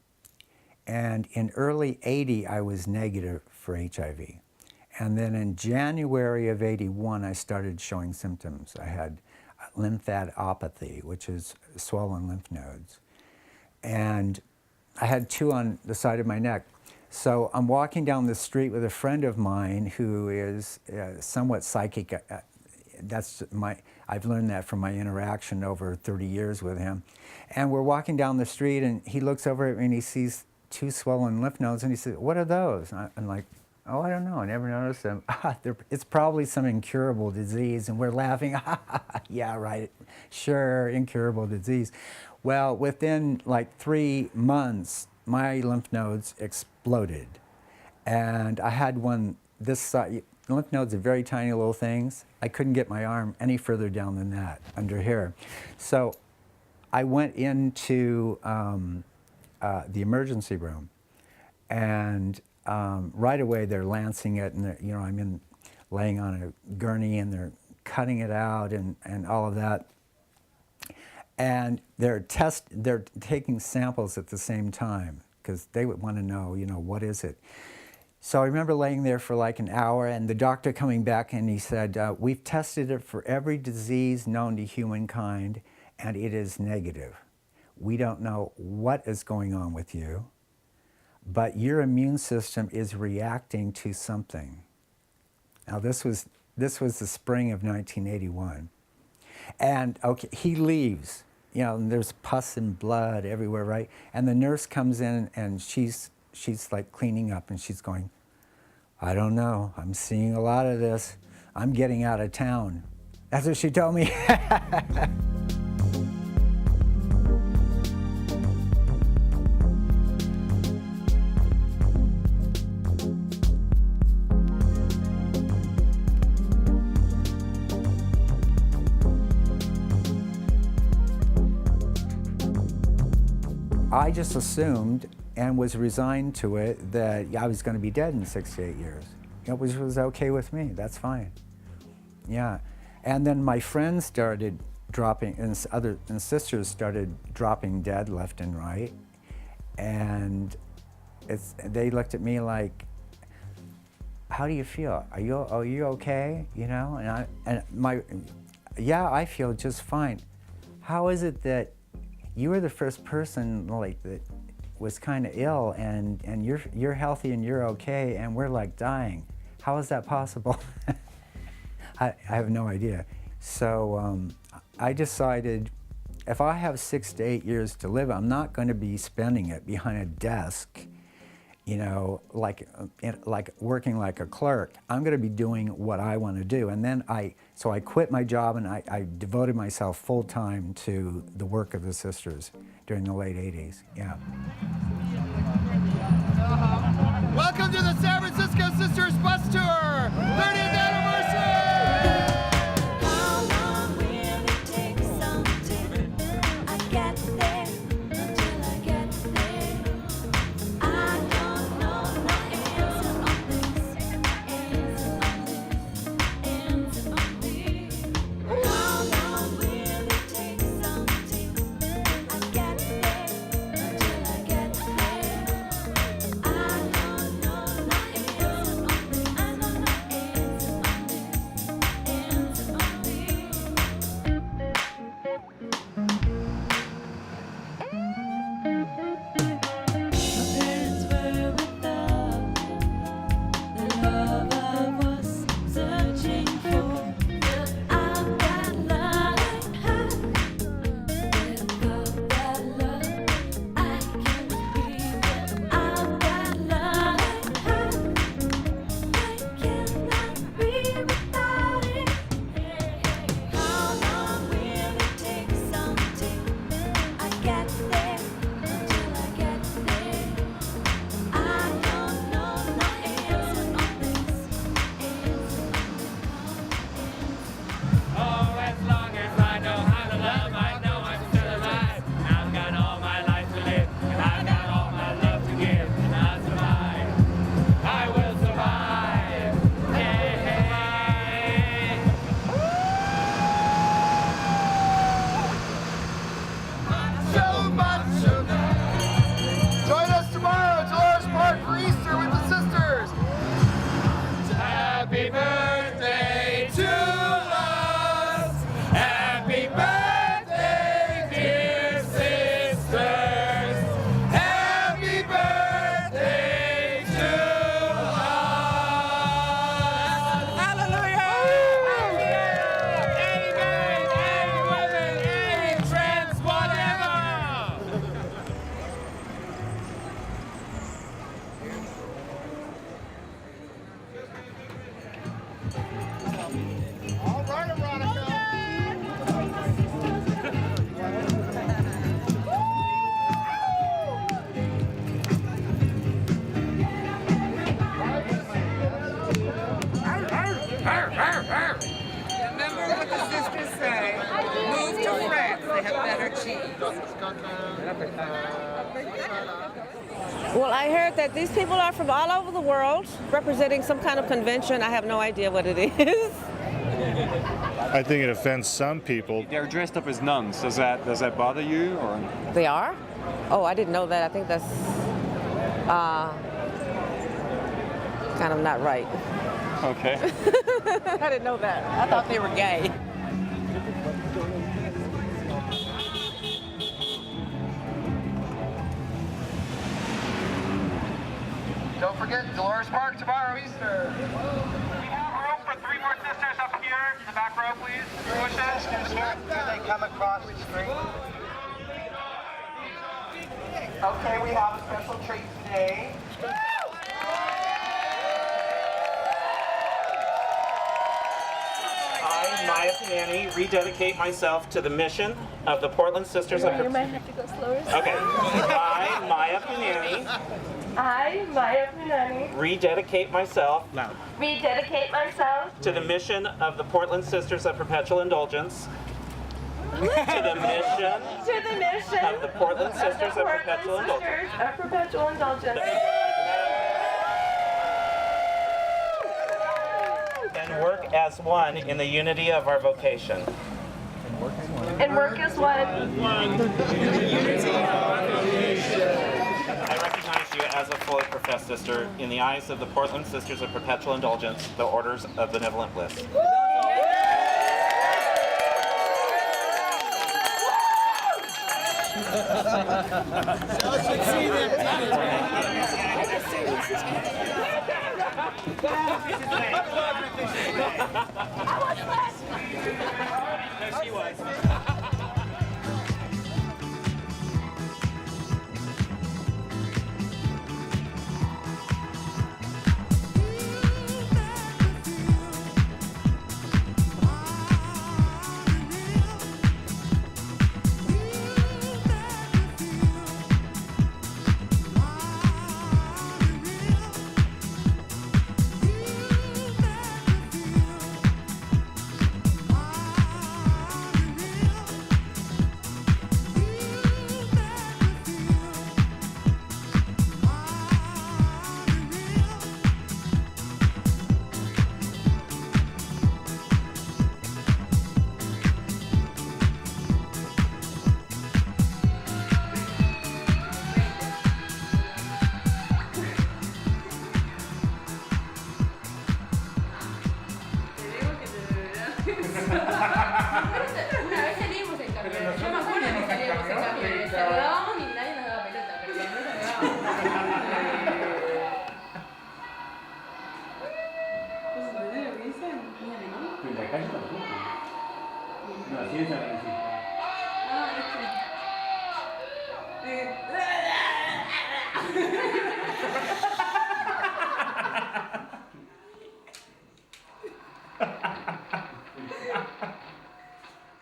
And in early 80, I was negative for HIV. And then in January of 81, I started showing symptoms. I had lymphadenopathy, which is swollen lymph nodes. And I had 2 on the side of my neck. So I'm walking down the street with a friend of mine who is somewhat psychic. I've learned that from my interaction over 30 years with him. And we're walking down the street and he looks over at me and he sees 2 swollen lymph nodes, and he said, "What are those?" I'm like, "Oh, I don't know. I never noticed them." It's probably some incurable disease, and we're laughing. Yeah, right. Sure, incurable disease. Well, within like 3 months, my lymph nodes exploded, and I had one this side. Lymph nodes are very tiny little things. I couldn't get my arm any further down than that under here, so I went into the emergency room, and right away they're lancing it, and I'm laying on a gurney, and they're cutting it out, and all of that, and they're taking samples at the same time because they would want to know, what is it. So I remember laying there for like an hour, and the doctor coming back, and he said, "We've tested it for every disease known to humankind, and it is negative. We don't know what is going on with you, but your immune system is reacting to something." Now this was the spring of 1981. And okay, he leaves. you know, and there's pus and blood everywhere, right? And the nurse comes in and she's like cleaning up and she's going, I don't know, I'm seeing a lot of this. I'm getting out of town. That's what she told me. I just assumed and was resigned to it that I was going to be dead in 6 to 8 years. Which was okay with me, that's fine. Yeah, and then my friends started dropping, and sisters started dropping dead left and right, and they looked at me like, how do you feel? Are you okay? You know, yeah, I feel just fine. How is it that you were the first person like that was kind of ill, and you're healthy and you're okay, and we're like dying? How is that possible? I have no idea. So I decided if I have 6 to 8 years to live, I'm not going to be spending it behind a desk, you know, like working like a clerk. I'm going to be doing what I want to do. And then so I quit my job and I devoted myself full time to the work of the sisters during the late 80s. Yeah. Welcome to the San Francisco Sisters Bus Tour, 30th anniversary! Well, I heard that these people are from all over the world, representing some kind of convention. I have no idea what it is. I think it offends some people. They're dressed up as nuns. Does that bother you, or? They are? Oh, I didn't know that. I think that's kind of not right. Okay. I didn't know that. I thought they were gay. Don't forget, Dolores Park tomorrow, Easter. We have room for 3 more sisters up here in the back row, please. Push it. Can they come across the street? Okay, we have a special treat today. I, Maya Panani, rededicate myself to the mission of the Portland Sisters of You might have to go slower. Okay. I, Maya Panani, Maya Panani, rededicate myself to the mission of the Portland Sisters of Perpetual Indulgence. To the mission of the Portland Sisters of Perpetual Indulgence. And work as one in the unity of our vocation. and work as one. I recognize you as a fully professed sister in the eyes of the Portland Sisters of Perpetual Indulgence, the Orders of Benevolent Bliss. There she was.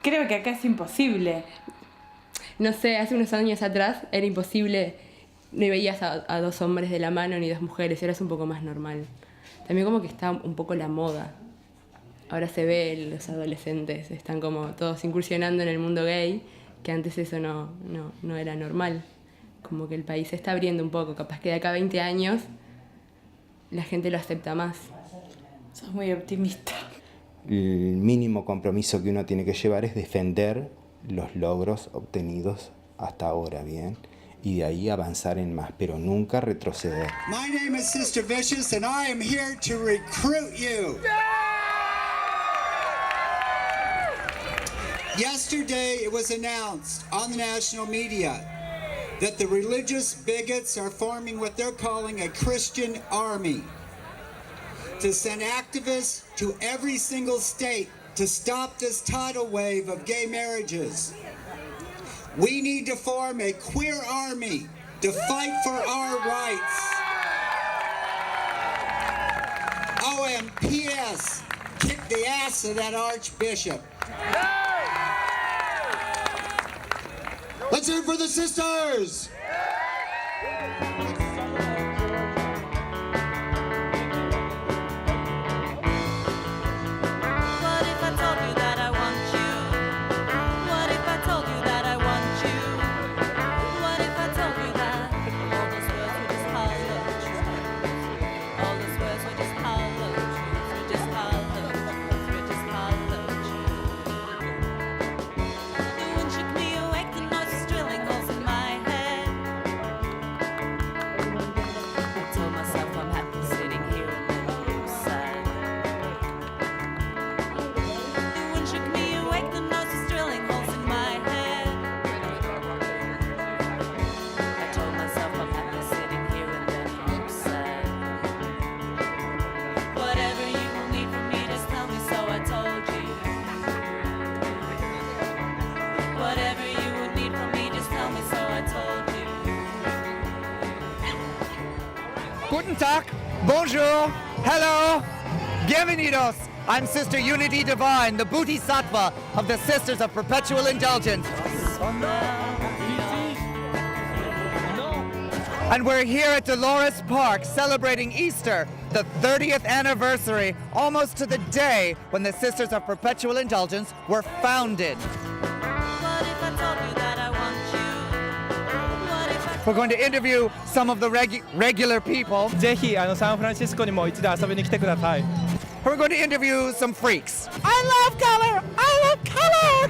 Creo que acá es imposible. No sé, hace unos años atrás era imposible, no veías a dos hombres de la mano ni dos mujeres, ahora es un poco más normal. También como que está un poco la moda. Ahora se ve, los adolescentes están como todos incursionando en el mundo gay, que antes eso no era normal. Como que el país se está abriendo un poco, capaz que de acá a 20 años la gente lo acepta más. Sos muy optimista. El mínimo compromiso que uno tiene que llevar es defender los logros obtenidos hasta ahora, ¿bien? Y de ahí avanzar en más, pero nunca retroceder. My name is Sister Vicious and I am here to recruit you. Yesterday it was announced on the national media that the religious bigots are forming what they're calling a Christian army to send activists to every single state to stop this tidal wave of gay marriages. We need to form a queer army to fight for our rights. Oh, and P.S. Kick the ass of that Archbishop. Let's hear it for the sisters! The wind shook me awake, the noise was drilling holes in my head. Guten Tag, bonjour, hello, bienvenidos. I'm Sister Unity Divine, the Bodhisattva of the Sisters of Perpetual Indulgence. And we're here at Dolores Park celebrating Easter, the 30th anniversary, almost to the day when the Sisters of Perpetual Indulgence were founded. We're going to interview some of the regular people. ぜひサンフランシスコにも一度遊びに来てください。 We're going to interview some freaks. I love color! I love color!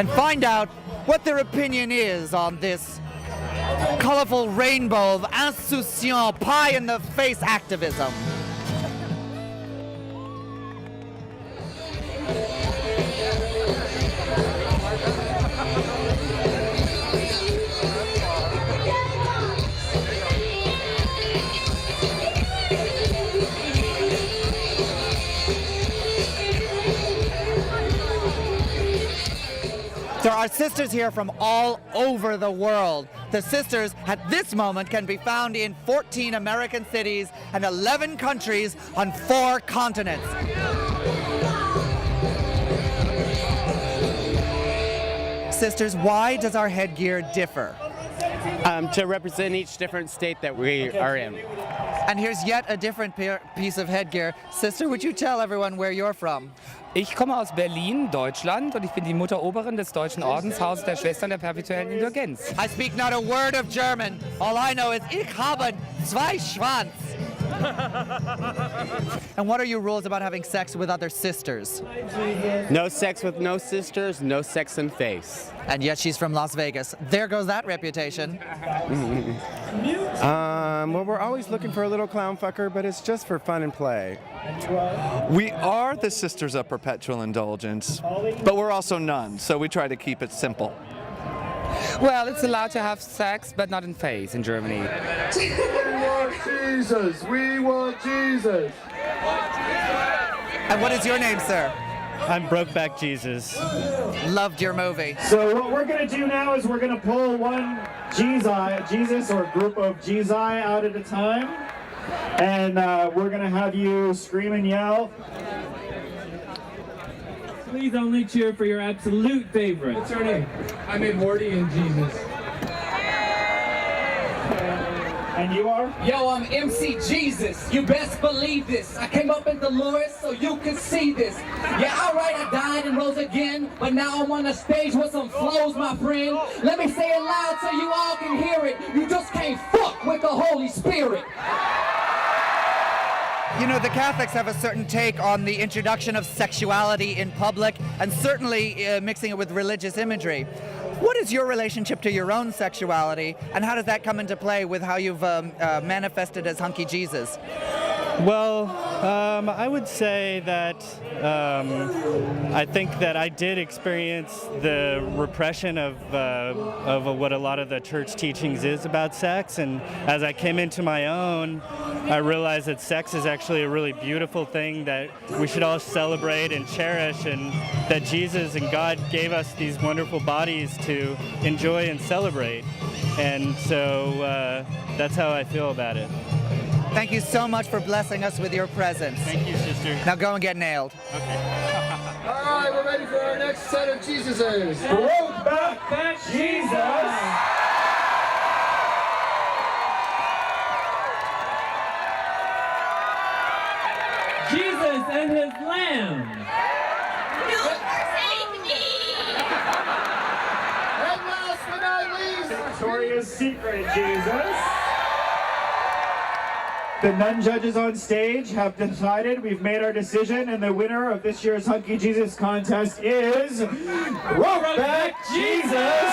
And find out what their opinion is on this colorful rainbow of insouciant, pie-in-the-face activism. There are sisters here from all over the world. The sisters at this moment can be found in 14 American cities and 11 countries on 4 continents. Sisters, why does our headgear differ? To represent each different state that we are in. And here's yet a different piece of headgear. Sister, would you tell everyone where you're from? Ich komme aus Berlin, Deutschland, und ich bin die Mutteroberin des Deutschen Ordenshauses der Schwestern der Perpetuellen Indulgenz. I speak not a word of German. All I know is ich habe 2 Schwanz. And what are your rules about having sex with other sisters? No sex with no sisters, no sex in face. And yet she's from Las Vegas. There goes that reputation. Well, we're always looking for a little clown fucker, but it's just for fun and play. We are the Sisters of Perpetual Indulgence, but we're also nuns, so we try to keep it simple. Well, it's allowed to have sex, but not in face in Germany. We want Jesus! We want Jesus! And what is your name, sir? I'm Brokeback Jesus. Loved your movie. So what we're going to do now is we're going to pull one Jesus or group of Jesus out at a time. And we're going to have you scream and yell. Please only cheer for your absolute favorite. What's your name? I'm Morty and Jesus. And you are? Yo, I'm MC Jesus. You best believe this. I came up in Dolores so you can see this. Yeah, alright, I died and rose again, but now I'm on the stage with some flows, my friend. Let me say it loud so you all can hear it. You just can't fuck with the Holy Spirit. You know, the Catholics have a certain take on the introduction of sexuality in public and certainly mixing it with religious imagery. What is your relationship to your own sexuality, and how does that come into play with how you've manifested as Hunky Jesus? Well, I would say that I think that I did experience the repression of what a lot of the church teachings is about sex, and as I came into my own, I realized that sex is actually a really beautiful thing that we should all celebrate and cherish, and that Jesus and God gave us these wonderful bodies to enjoy and celebrate. And so that's how I feel about it. Thank you so much for blessing us with your presence. Thank you, sister. Now go and get nailed. Okay. All right, we're ready for our next set of Jesuses. Brokeback Jesus! Jesus and his lamb. And last but not least, Victoria's Secret Jesus. The nun judges on stage have decided, we've made our decision, and the winner of this year's Hunky Jesus contest is Brokeback Jesus!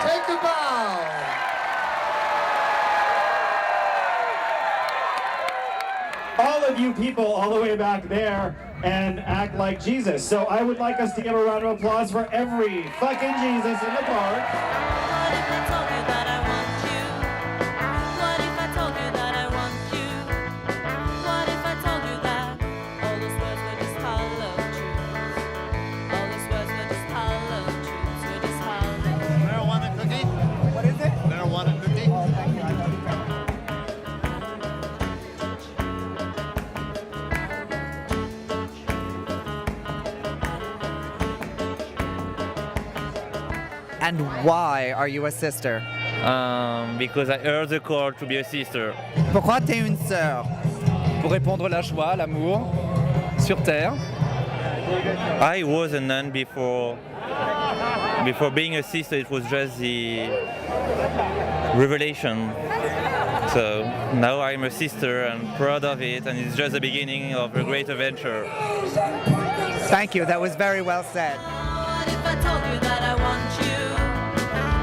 take the bow. All of you people all the way back there and act like Jesus. So I would like us to give a round of applause for every fucking Jesus in the park. Marijuana cookie? What is it? Marijuana cookie. And why are you a sister? Because I heard the call to be a sister. Pourquoi t'es une sœur? Pour répandre la joie, l'amour sur terre. I was a nun before. Before being a sister, it was just the revelation. So now I'm a sister and proud of it, and it's just the beginning of a great adventure. Thank you, that was very well said. What if I told you that I want you?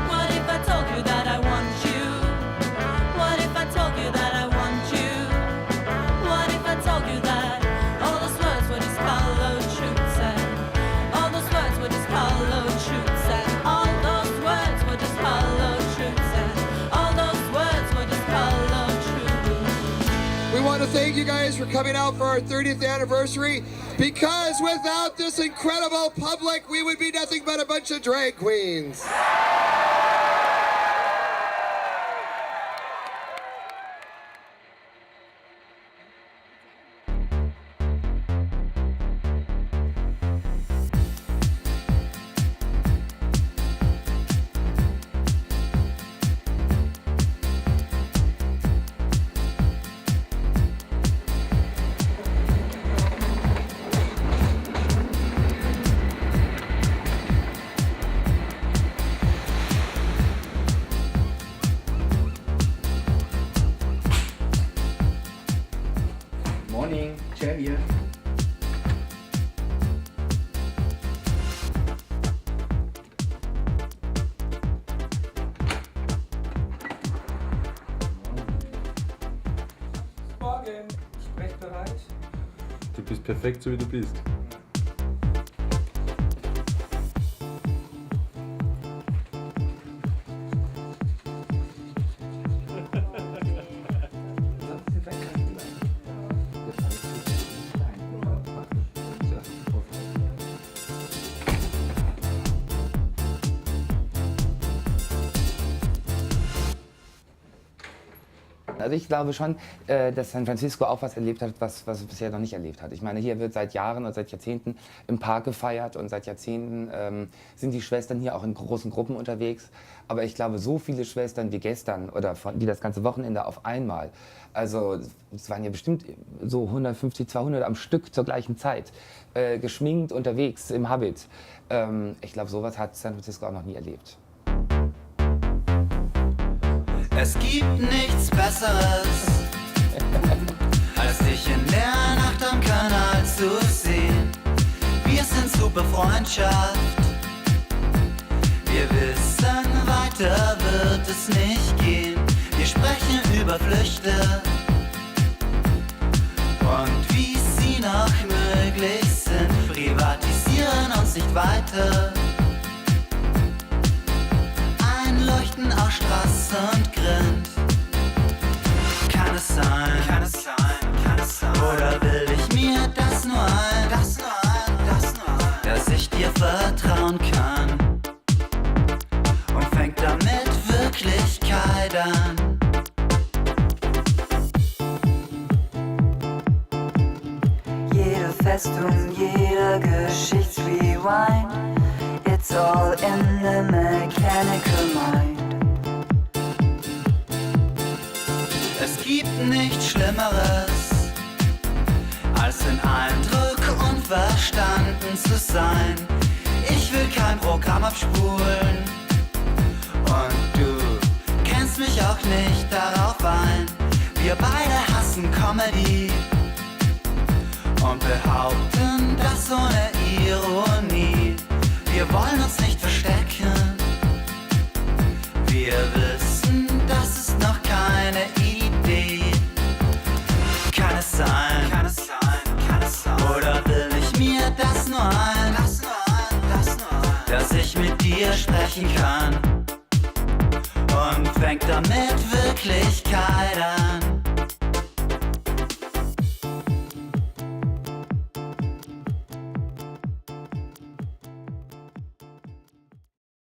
What if I told you that I want you? What if I told you that I want you? What if I told you that all those words were just hollow truths and all those words were just hollow truths and all those words were just hollow truths and all those words were just hollow truths. We want to thank you guys for coming out for our 30th anniversary, because without this incredible public, we would be nothing but a bunch of drag queens. Morning, Chair hier. Morgen, sprechbereit? Du bist perfekt, so wie du bist. Also ich glaube schon, dass San Francisco auch was erlebt hat, was es bisher noch nicht erlebt hat. Ich meine, hier wird seit Jahren und seit Jahrzehnten im Park gefeiert und seit Jahrzehnten sind die Schwestern hier auch in großen Gruppen unterwegs. Aber ich glaube, so viele Schwestern wie gestern oder die das ganze Wochenende auf einmal, also es waren ja bestimmt so 150, 200 am Stück zur gleichen Zeit, geschminkt unterwegs im Habit. Ich glaube, sowas hat San Francisco auch noch nie erlebt. Es gibt nichts Besseres, als dich in der Nacht am Kanal zu sehen. Wir sind super Freundschaft, wir wissen, weiter wird es nicht gehen. Wir sprechen über Flüchte und wie sie noch möglich sind, privatisieren uns nicht weiter. Leuchten aus Straße und Grind. Kann es sein, kann es sein, kann es sein? Oder will ich mir das nur ein, dass ich dir vertrauen kann? Und fängt damit Wirklichkeit an. Jede Festung, jeder Geschichtsrewind. It's all in the mechanical mind. Es gibt nichts Schlimmeres, als in Eindruck unverstanden zu sein. Ich will kein Programm abspulen und du kennst mich auch nicht darauf ein. Wir beide hassen Comedy und behaupten das ohne Ironie. Wir wollen uns nicht verstecken. Wir wissen, das ist noch keine Idee. Kann es sein, kann es sein, kann es sein? Oder will ich mir das nur ein, dass ich mit dir sprechen kann? Und fängt damit Wirklichkeit an.